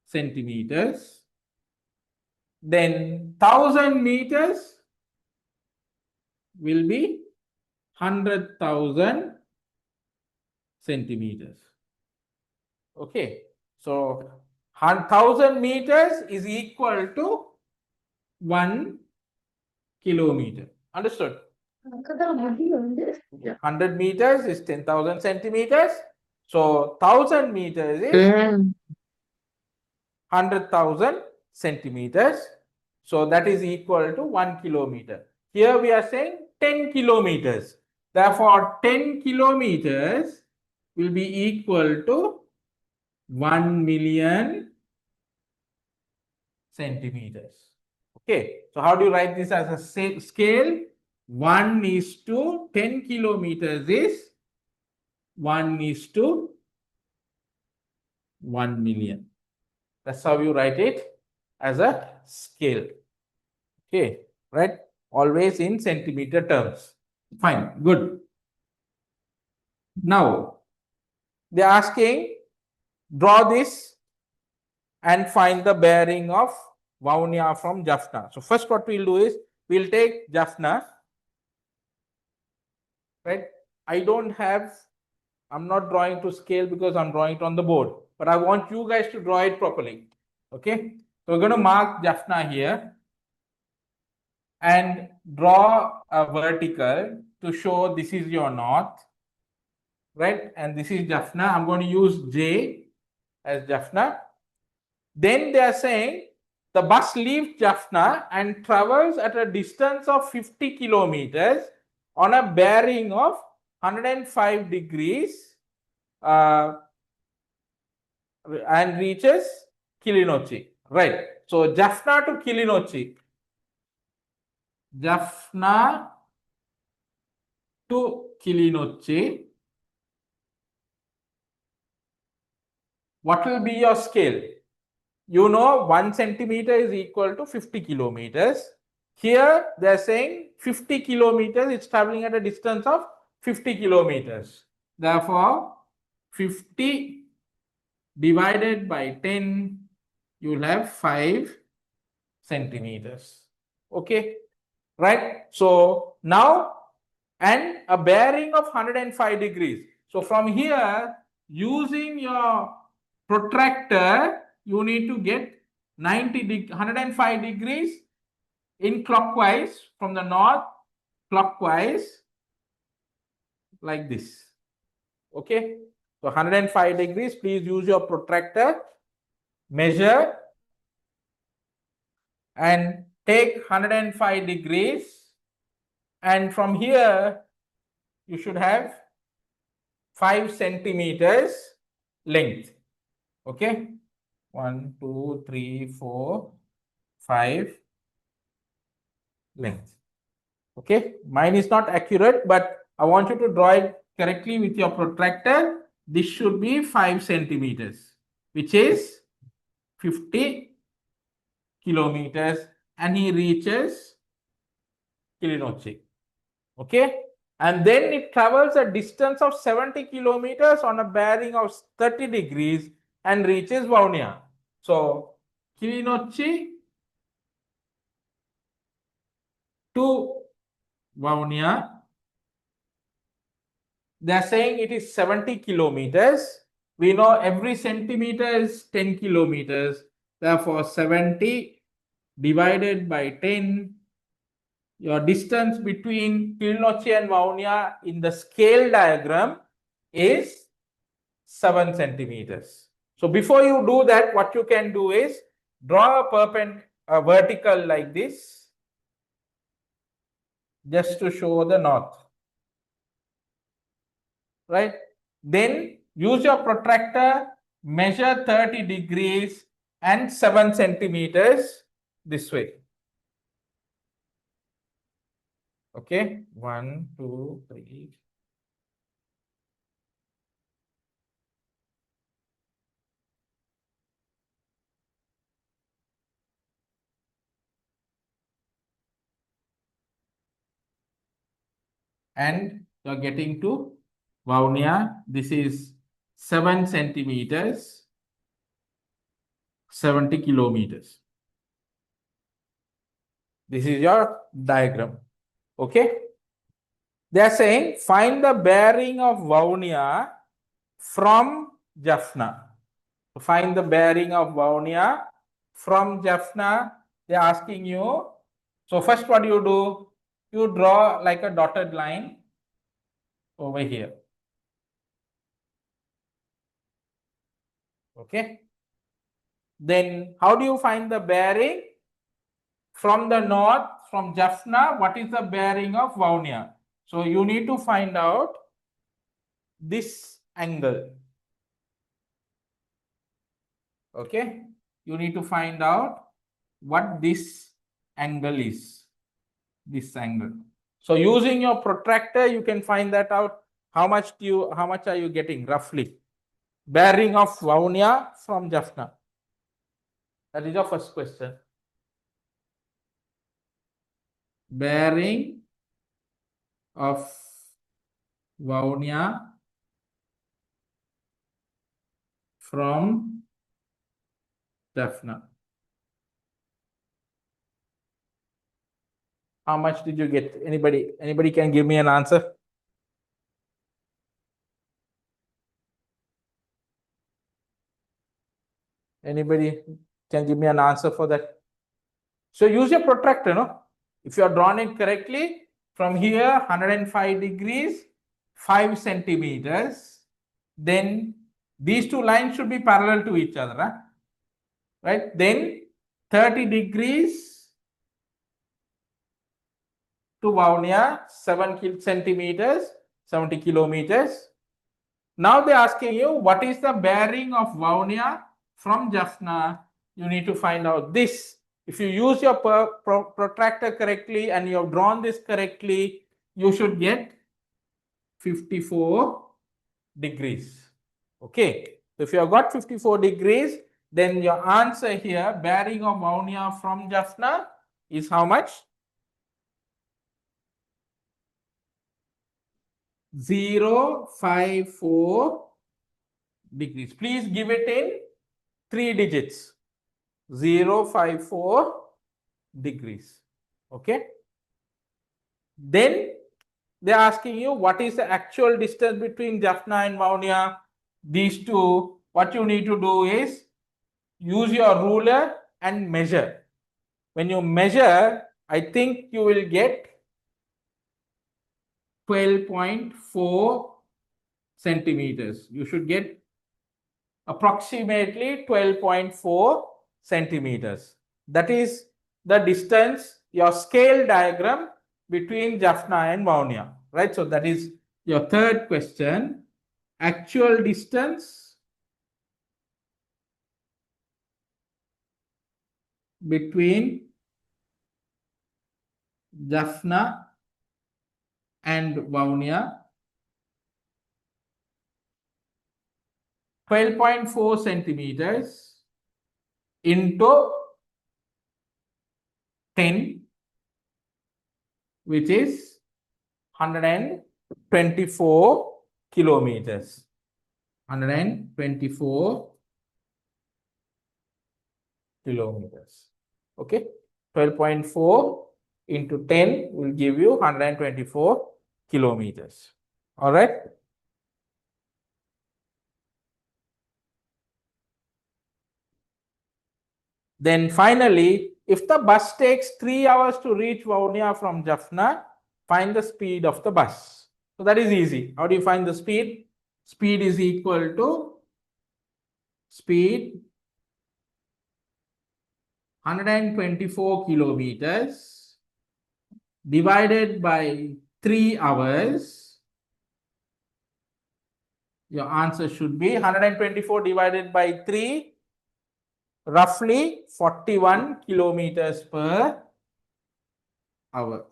centimeters. Then 1000 meters will be 100,000 centimeters. Okay, so 1000 meters is equal to 1 kilometer. Understood? 100 meters is 10,000 centimeters. So 1000 meters is 100,000 centimeters. So that is equal to 1 kilometer. Here we are saying 10 kilometers. Therefore, 10 kilometers will be equal to 1 million centimeters. Okay, so how do you write this as a scale? 1 is to 10 kilometers is 1 is to 1 million. That's how you write it as a scale. Okay, right? Always in centimeter terms. Fine, good. Now, they're asking, draw this and find the bearing of Vaunia from Jaffna. So first what we'll do is we'll take Jaffna, right? I'm not drawing to scale because I'm drawing it on the board, but I want you guys to draw it properly. Okay. So we're going to mark Jaffna here and draw a vertical to show this is your north, right? And this is Jaffna. I'm going to use J as Jaffna. Then they are saying the bus leaves Jaffna and travels at a distance of 50 kilometers on a bearing of 105 degrees and reaches Kilinochchi. Right. So Jaffna to Kilinochchi. Jaffna to Kilinochchi. What will be your scale? You know 1 centimeter is equal to 50 kilometers. Here they are saying 50 kilometers, it's traveling at a distance of 50 kilometers. Therefore, 50 divided by 10, you will have 5 centimeters. Okay, right? So now, and a bearing of 105 degrees. So from here, using your protractor, you need to get 105 degrees in clockwise from the north, clockwise, like this. Okay, so 105 degrees, please use your protractor, measure and take 105 degrees, and from here you should have 5 centimeters length. Okay, 1, 2, 3, 4, 5 length. Okay, mine is not accurate, but I want you to draw it correctly with your protractor. This should be 5 centimeters, which is 50 kilometers, and he reaches Kilinochchi. Okay, and then it travels a distance of 70 kilometers on a bearing of 30 degrees and reaches Vaunia. So Kilinochchi to Vaunia, they are saying it is 70 kilometers. We know every centimeter is 10 kilometers. Therefore, 70 divided by 10, your distance between Kilinochchi and Vaunia in the scale diagram is 7 centimeters. So before you do that, what you can do is draw a vertical like this, just to show the north. Right? Then use your protractor, measure 30 degrees and 7 centimeters this way. Okay, 1, 2, 3. And you're getting to Vaunia. This is 7 centimeters, 70 kilometers. This is your diagram. Okay. They are saying find the bearing of Vaunia from Jaffna. To find the bearing of Vaunia from Jaffna, they are asking you. So first what you do, you draw like a dotted line over here. Okay. Then how do you find the bearing? From the north, from Jaffna, what is the bearing of Vaunia? So you need to find out this angle. Okay. You need to find out what this angle is. This angle. So using your protractor, you can find that out. How much are you getting roughly? Bearing of Vaunia from Jaffna. That is your first question. Bearing of Vaunia from Jaffna. How much did you get? Anybody can give me an answer? Anybody can give me an answer for that? So use your protractor, no? If you are drawn it correctly, from here 105 degrees, 5 centimeters, then these two lines should be parallel to each other, huh? Right? Then 30 degrees to Vaunia, 7 centimeters, 70 kilometers. Now they're asking you, what is the bearing of Vaunia from Jaffna? You need to find out this. If you use your protractor correctly and you have drawn this correctly, you should get 54 degrees. Okay. If you have got 54 degrees, then your answer here, bearing of Vaunia from Jaffna, is how much? 054 degrees. Please give it in 3 digits. 054 degrees. Okay. Then they're asking you what is the actual distance between Jaffna and Vaunia. These two, what you need to do is use your ruler and measure. When you measure, I think you will get 12.4 centimeters. You should get approximately 12.4 centimeters. That is the distance, your scale diagram between Jaffna and Vaunia, right? So that is your third question. Actual distance between Jaffna and Vaunia, 12.4 centimeters into 10, which is 124 kilometers. 124 kilometers. Okay. 12.4 into 10 will give you 124 kilometers. All right. Then finally, if the bus takes 3 hours to reach Vaunia from Jaffna, find the speed of the bus. So that is easy. How do you find the speed? Speed is equal to speed 124 kilometers divided by 3 hours. Your answer should be 124 divided by 3, roughly 41 kilometers per hour.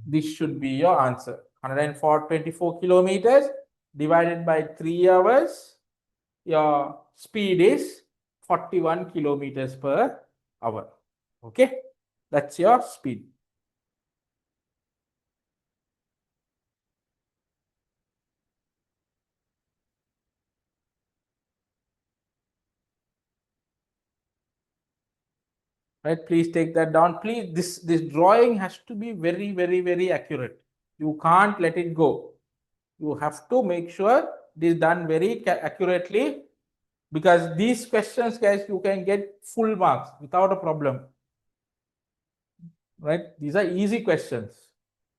This should be your answer. 124 kilometers divided by 3 hours. Your speed is 41 kilometers per hour. Okay, that's your speed. Right, please take that down. Please, this drawing has to be very, very, very accurate. You can't let it go. You have to make sure it is done very accurately, because these questions, guys, you can get full marks without a problem. Right? These are easy questions.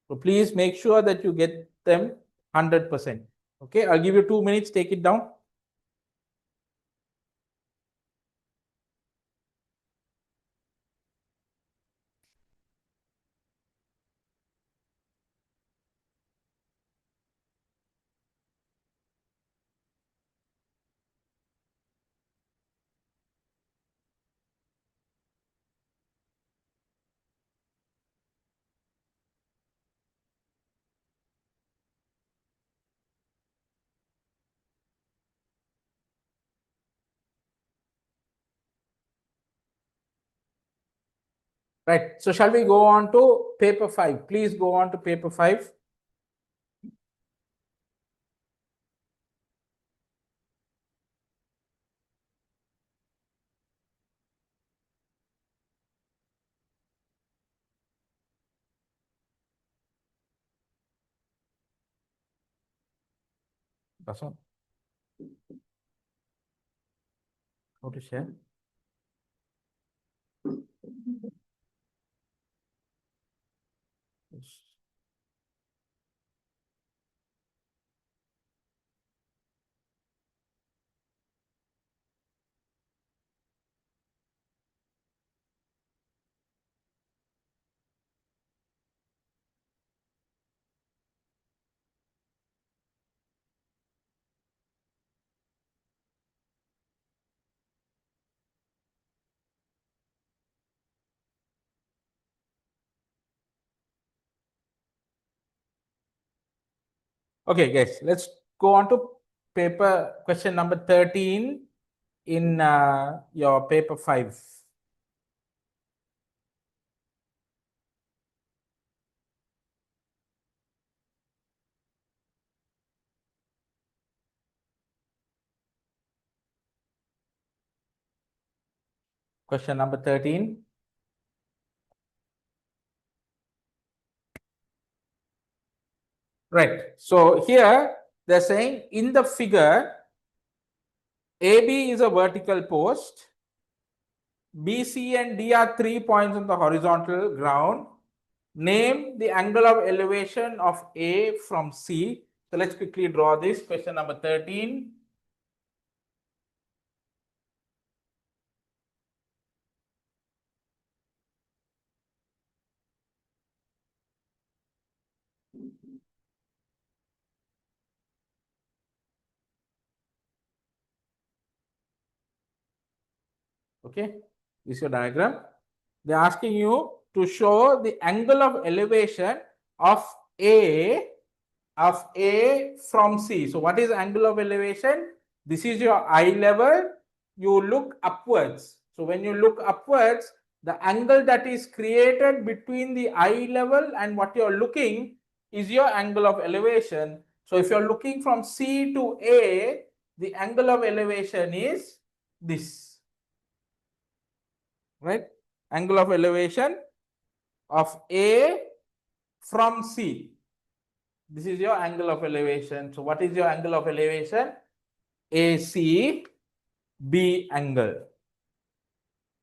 So please make sure that you get them 100%. Okay, I'll give you 2 minutes, take it down. Right. So shall we go on to paper 5? Please go on to paper 5. That's one. How to share? Okay, guys, let's go on to paper question number 13 in your paper 5. Question number 13. Right. So here they're saying in the figure, AB is a vertical post. BC and D are 3 points on the horizontal ground. Name the angle of elevation of A from C. So let's quickly draw this. Question number 13. Okay, this is your diagram. They're asking you to show the angle of elevation of A from C. So what is angle of elevation? This is your eye level. You look upwards. So when you look upwards, the angle that is created between the eye level and what you're looking is your angle of elevation. So if you're looking from C to A, the angle of elevation is this. Right? Angle of elevation of A from C. This is your angle of elevation. So what is your angle of elevation? ACB angle.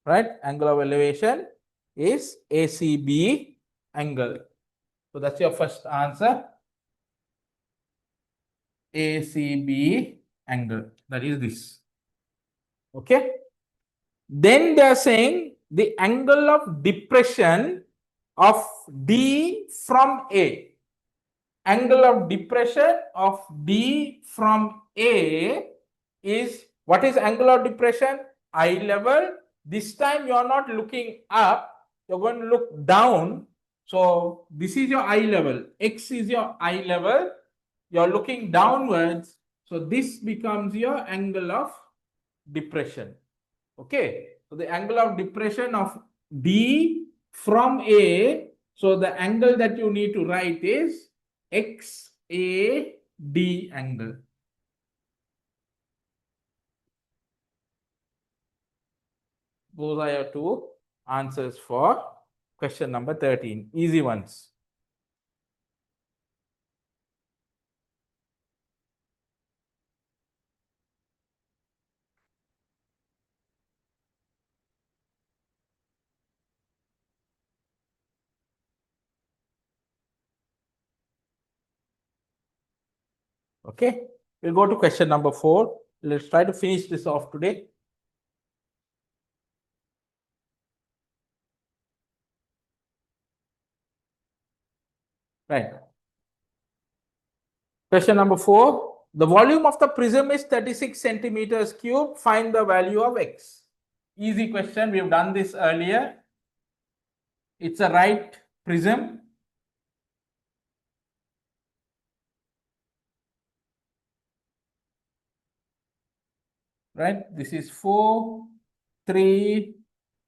Right? Angle of elevation is ACB angle. So that's your first answer. ACB angle. That is this. Okay. Then they are saying the angle of depression of D from A. Angle of depression of D from A is, what is angle of depression? Eye level. This time you are not looking up, you're going to look down. So this is your eye level. X is your eye level. You're looking downwards. So this becomes your angle of depression. Okay. So the angle of depression of D from A. So the angle that you need to write is XAD angle. Those are your two answers for question number 13. Easy ones. Okay. We'll go to question number 4. Let's try to finish this off today. Right. Question number 4. The volume of the prism is 36 centimeters cube. Find the value of X. Easy question. We've done this earlier. It's a right prism. Right? This is 4, 3,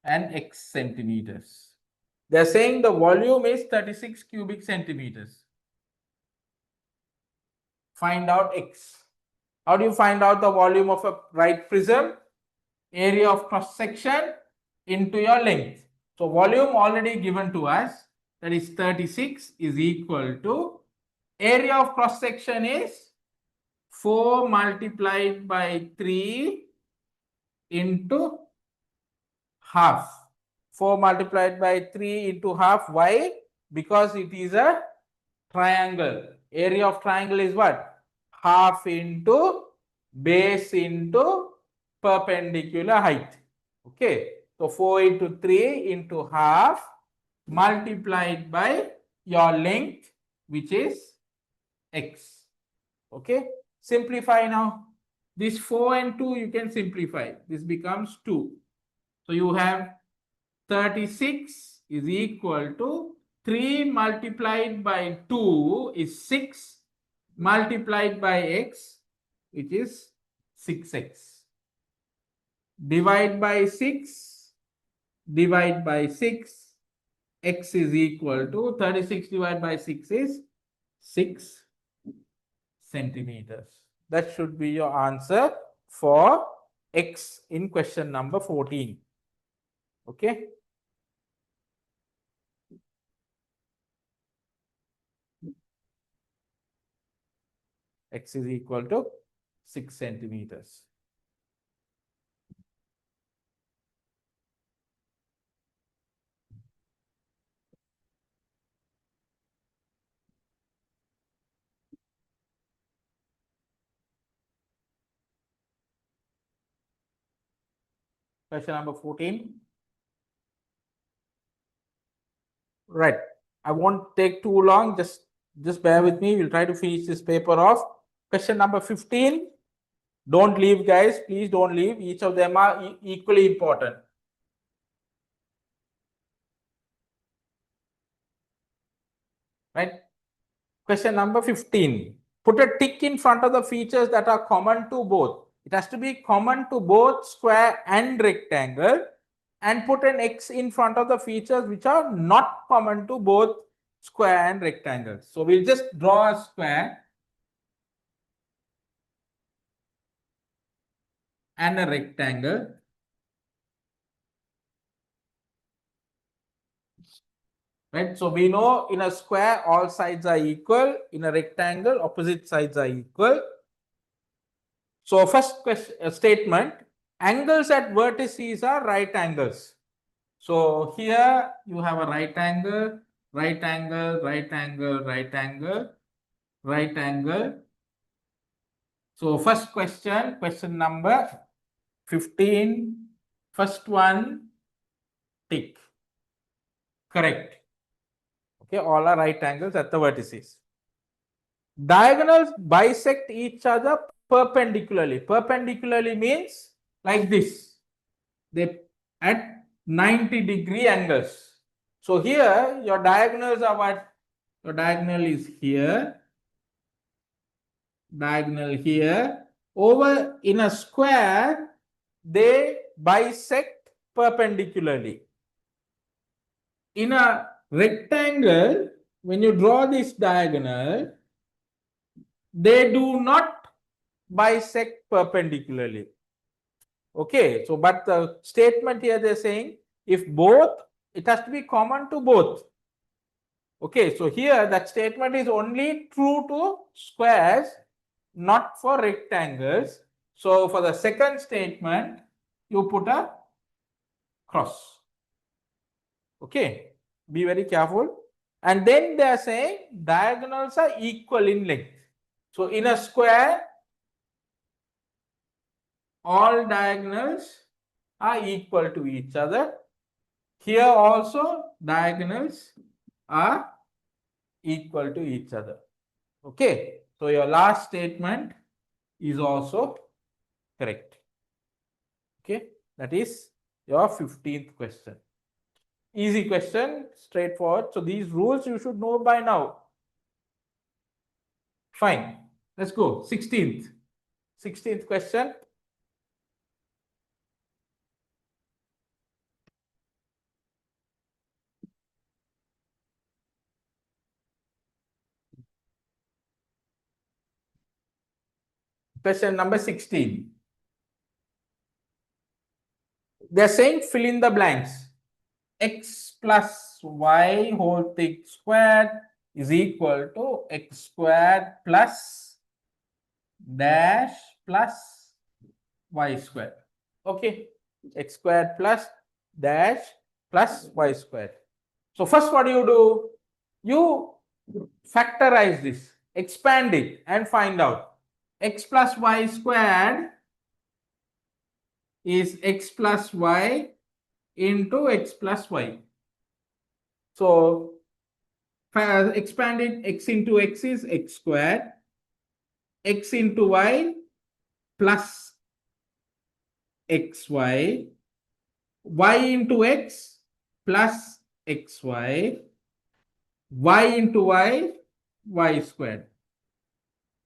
and X centimeters. They're saying the volume is 36 cubic centimeters. Find out X. How do you find out the volume of a right prism? Area of cross section into your length. So volume already given to us, that is 36 is equal to area of cross section is 4 multiplied by 3 into half. 4 multiplied by 3 into half. Why? Because it is a triangle. Area of triangle is what? Half into base into perpendicular height. Okay. So 4 into 3 into half multiplied by your length, which is x. Okay. Simplify now. This 4 and 2 you can simplify. This becomes 2. So you have 36 is equal to 3 multiplied by 2 is 6 multiplied by x, which is 6x. Divide by 6, divide by 6, x is equal to 36 divided by 6 is 6 centimeters. That should be your answer for x in question number 14. Okay. X is equal to 6 centimeters. Question number 14. Right. I won't take too long. Just bear with me. We'll try to finish this paper off. Question number 15. Don't leave, guys. Please don't leave. Each of them are equally important. Right. Question number 15. Put a tick in front of the features that are common to both. It has to be common to both square and rectangle. And put an X in front of the features which are not common to both square and rectangle. So we'll just draw a square and a rectangle. Right. So we know in a square all sides are equal. In a rectangle opposite sides are equal. So first question, statement, angles at vertices are right angles. So here you have a right angle, right angle, right angle, right angle, right angle. So first question, question number 15, first one, tick. Correct. Okay, all are right angles at the vertices. Diagonals bisect each other perpendicularly. Perpendicularly means like this. They at 90-degree angles. So here your diagonals are what? Your diagonal is here. Diagonal here. Over in a square, they bisect perpendicularly. In a rectangle, when you draw this diagonal, they do not bisect perpendicularly. Okay, so but the statement here they're saying if both, it has to be common to both. Okay, so here that statement is only true to squares, not for rectangles. So for the second statement, you put a cross. Okay, be very careful. And then they are saying diagonals are equal in length. So in a square, all diagonals are equal to each other. Here also diagonals are equal to each other. Okay, so your last statement is also correct. Okay, that is your 15th question. Easy question, straightforward. So these rules you should know by now. Fine, let's go. 16th. 16th question. Question number 16. They're saying fill in the blanks. X plus y whole thing squared is equal to x squared plus dash plus y squared. Okay, x squared plus dash plus y squared. So first what do? You factorize this, expand it and find out. X plus y squared is x plus y into x plus y. So expanded x into x is x squared, x into y plus xy, y into x plus xy, y into y, y squared.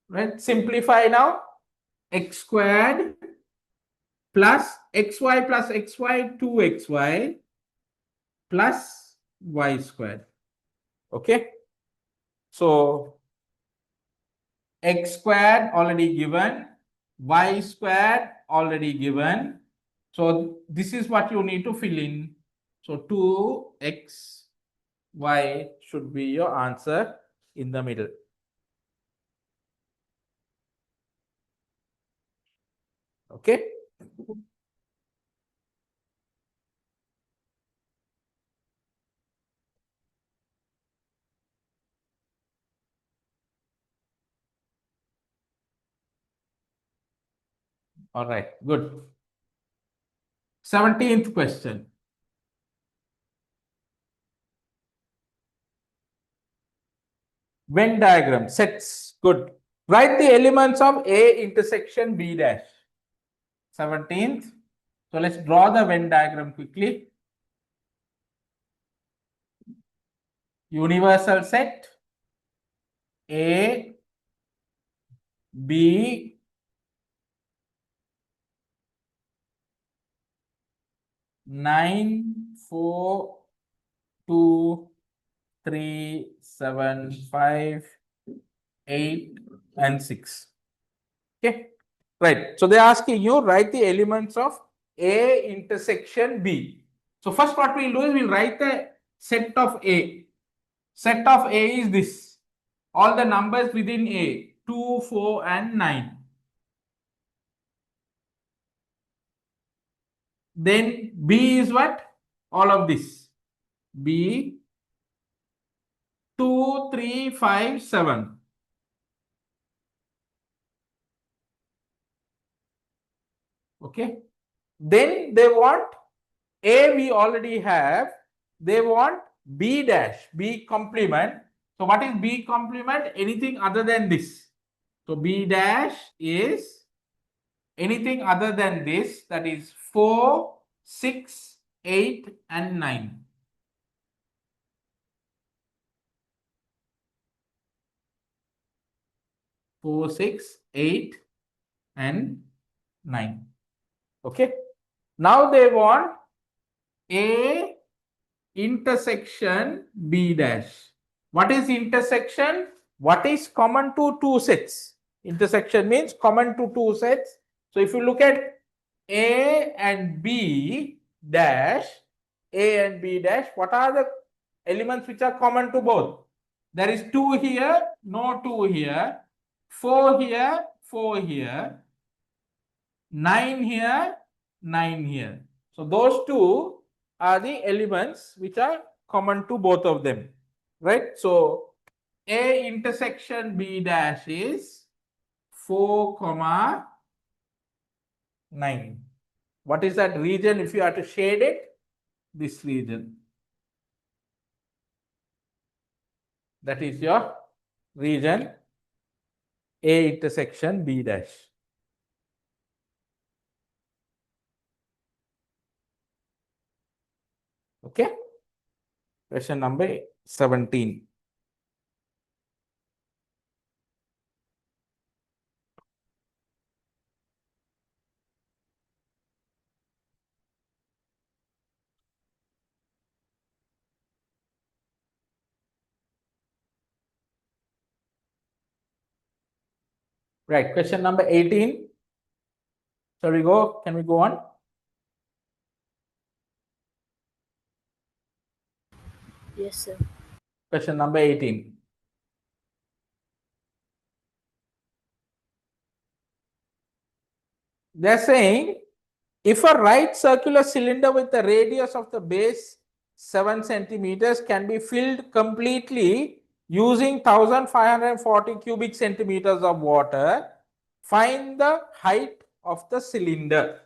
Right? Simplify now. X squared plus xy plus xy 2xy plus y squared. Okay. So x squared already given, y squared already given. So this is what you need to fill in. So 2x y should be your answer in the middle. Okay. All right, good. 17th question. Venn diagram, sets, good. Write the elements of A intersection B dash. 17th. So let's draw the Venn diagram quickly. Universal set A, B, nine, 4, 2, 3, 7, 5, 8, and 6. Okay, right. So they're asking you write the elements of A intersection B. So first what we'll do is we'll write the set of A. Set of A is this. All the numbers within A, 2, 4, and 9. Then B is what? All of this. B, 2, 3, 5, 7. Okay. Then they want A, we already have. They want B dash, B complement. So what is B complement? Anything other than this. So B dash is anything other than this, that is 4, 6, 8, and 9. Four, 6, 8, and 9. Okay. Now they want A intersection B dash. What is intersection? What is common to two sets? Intersection means common to two sets. So if you look at A and B dash, A and B dash, what are the elements which are common to both? There is 2 here, no 2 here, 4 here, 4 here, 9 here, 9 here. So those two are the elements which are common to both of them, right? So A intersection B dash is 4, 9. What is that region if you have to shade it? This region. That is your region A intersection B dash. Okay. Question number 17. Right. Question number 18. Shall we go? Can we go on? Yes, sir. Question number 18. they're saying if a right circular cylinder with the radius of the base 7 centimeters can be filled completely using 1540 cubic centimeters of water, find the height of the cylinder.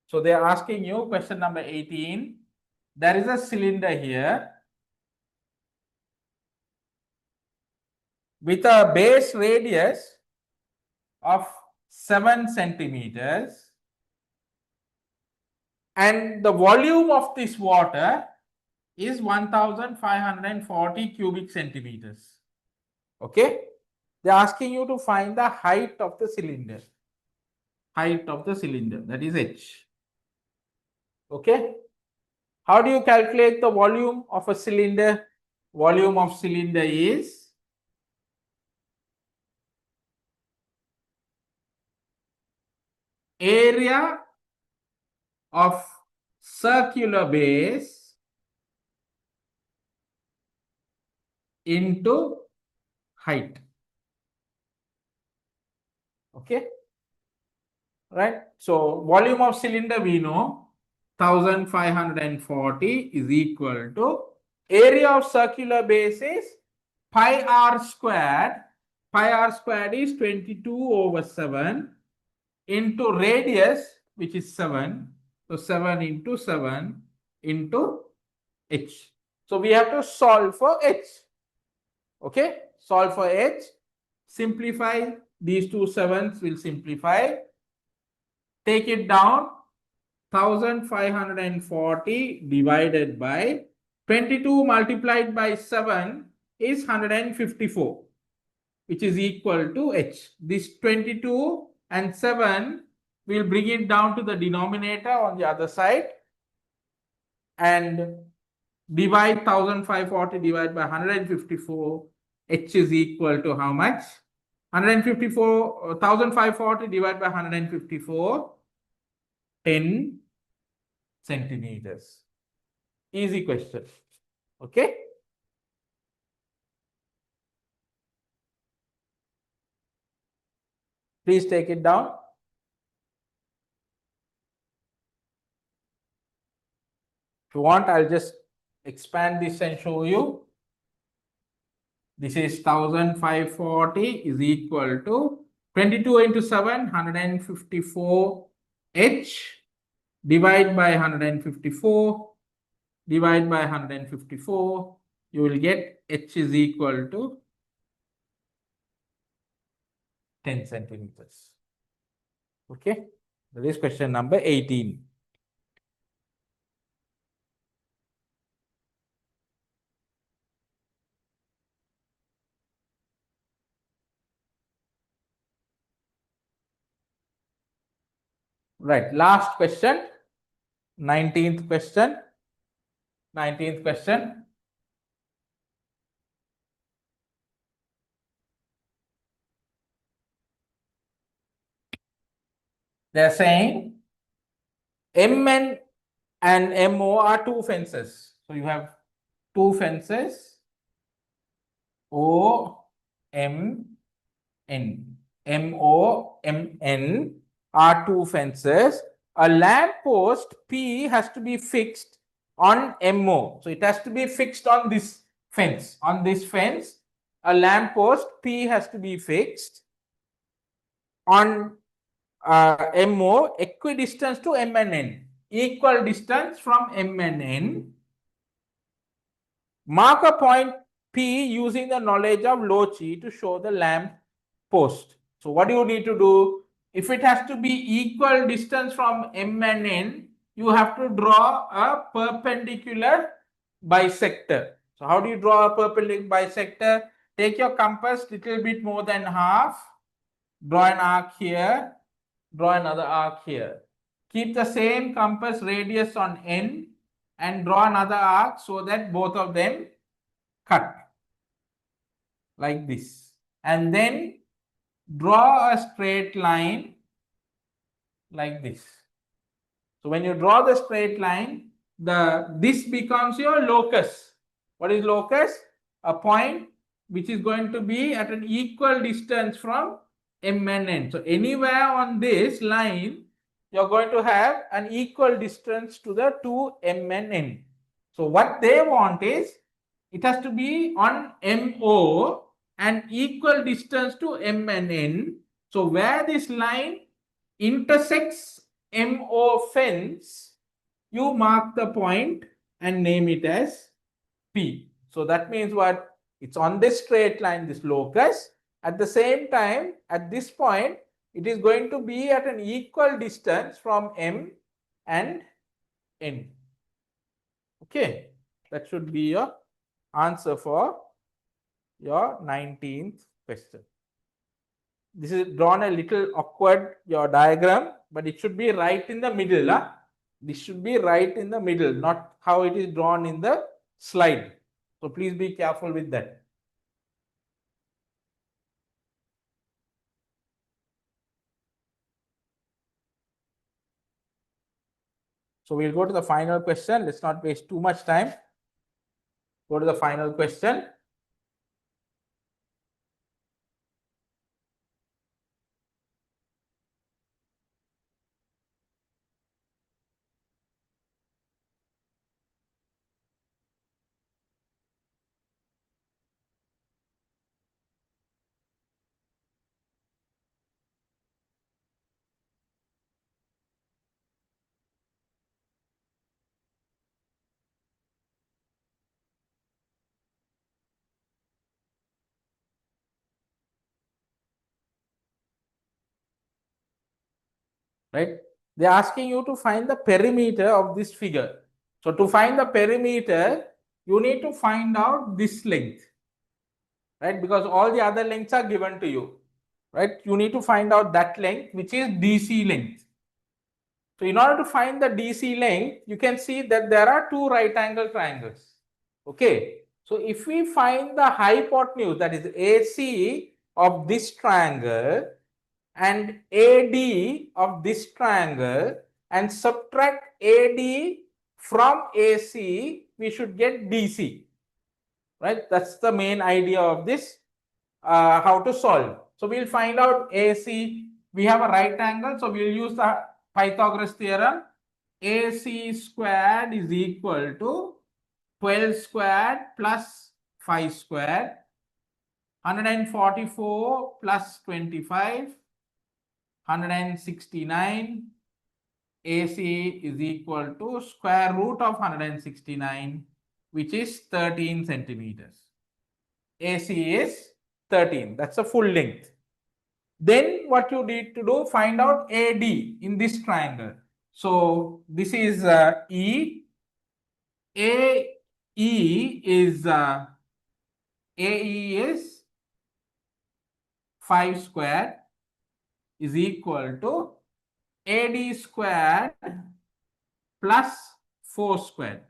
So they are asking you question number 18. There is a cylinder here with a base radius of 7 centimeters, and the volume of this water is 1540 cubic centimeters. Okay, they're asking you to find the height of the cylinder. Height of the cylinder, that is h. Okay, how do you calculate the volume of a cylinder? Volume of cylinder is area of circular base into height. Okay, right? So volume of cylinder we know 1540 is equal to area of circular base is pi r squared. Pi r squared is 22/7 into radius, which is 7. So 7 into 7 into h. So we have to solve for h. Okay, solve for h. Simplify, these two sevens will simplify. Take it down, 1540 divided by 22 multiplied by 7 is 154, which is equal to h. This 22 and 7 will bring it down to the denominator on the other side and divide 1540 divided by 154. H is equal to how much? 154, 1540 divided by 154, 10 centimeters. Easy question. Okay. Please take it down. If you want, I'll just expand this and show you. This is 1540 is equal to 22 into 7, 154 h, divide by 154, divide by 154, you will get h is equal to 10 centimeters. Okay, that is question number 18. Right, last question, 19th question. 19th question. They are saying MN and MO are two fences. So you have two fences, O, M, N. MO, MN are two fences. A lamp post P has to be fixed on MO. So it has to be fixed on this fence. On this fence, a lamp post P has to be fixed on MO equidistant to M and N. Equal distance from M and N. Mark a point P using the knowledge of Loci to show the lamp post. So what do you need to do? If it has to be equal distance from M and N, you have to draw a perpendicular bisector. So how do you draw a perpendicular bisector? Take your compass little bit more than half, draw an arc here, draw another arc here. Keep the same compass radius on N and draw another arc so that both of them cut like this. And then draw a straight line like this. So when you draw the straight line, this becomes your locus. What is locus? A point which is going to be at an equal distance from M and N. So anywhere on this line, you're going to have an equal distance to the two M and N. So what they want is it has to be on MO and equal distance to M and N. So where this line intersects MO fence, you mark the point and name it as P. So that means what? It's on this straight line, this locus. At the same time, at this point, it is going to be at an equal distance from M and N. Okay, that should be your answer for your 19th question. This is drawn a little awkward, your diagram, but it should be right in the middle. Huh? This should be right in the middle, not how it is drawn in the slide. So please be careful with that. So we'll go to the final question. Let's not waste too much time. Go to the final question. Right? They're asking you to find the perimeter of this figure. So to find the perimeter, you need to find out this length, right? Because all the other lengths are given to you, right? You need to find out that length, which is DC length. So in order to find the DC length, you can see that there are two right angle triangles. Okay. So if we find the hypotenuse, that is AC of this triangle, and AD of this triangle, and subtract AD from AC, we should get DC, right? That's the main idea of this, how to solve. So we'll find out AC. We have a right angle, so we'll use the Pythagoras theorem. AC squared is equal to 12 squared plus 5 squared, 144 plus 25, 169. AC is equal to square root of 169, which is 13 centimeters. AC is 13. That's the full length. Then what you need to do, find out AD in this triangle. So this is E. AE is AE is 5 squared is equal to AD squared plus 4 squared.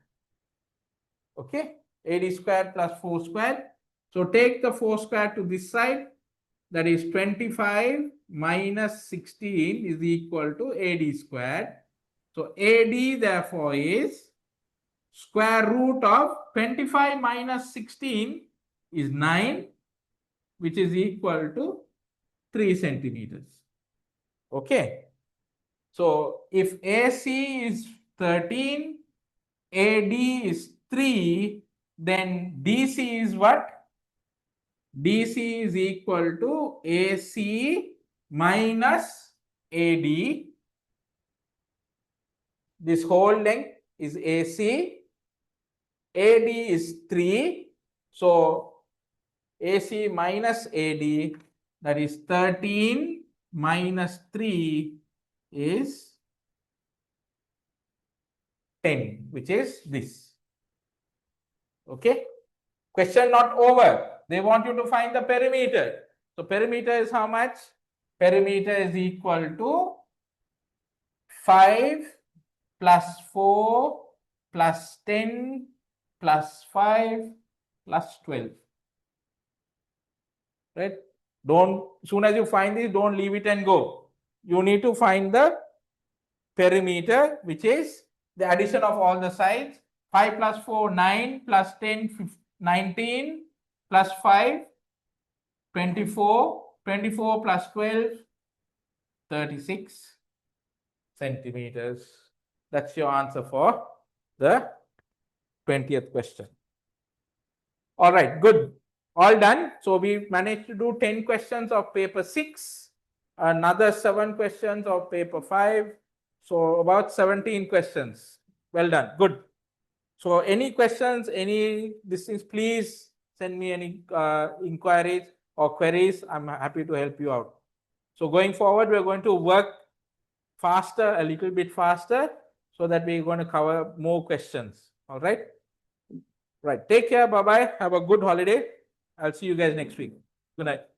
Okay, AD squared plus 4 squared. So take the 4 squared to this side. That is 25 minus 16 is equal to AD squared. So AD therefore is square root of 25 minus 16 is 9, which is equal to 3 centimeters. Okay. So if AC is 13, AD is 3, then DC is what? DC is equal to AC minus AD. This whole length is AC. AD is 3. So AC minus AD, that is 13 minus 3 is 10, which is this. Okay. Question not over. They want you to find the perimeter. So perimeter is how much? Perimeter is equal to 5 plus 4 plus 10 plus 5 plus 12. Right? Don't, soon as you find this, don't leave it and go. You need to find the perimeter, which is the addition of all the sides. 5 plus 4, 9 plus 10, 15, 19 plus 5, 24, 24 plus 12, 36. centimeters. That's your answer for the 20th question. All right, good. All done. So we managed to do 10 questions of paper 6, another 7 questions of paper 5. So about 17 questions. Well done. Good. So any questions, any things, please send me any inquiries or queries. I'm happy to help you out. So going forward, we're going to work faster, a little bit faster, so that we're going to cover more questions. All right. Right. Take care. Bye bye. Have a good holiday. I'll see you guys next week. Good night.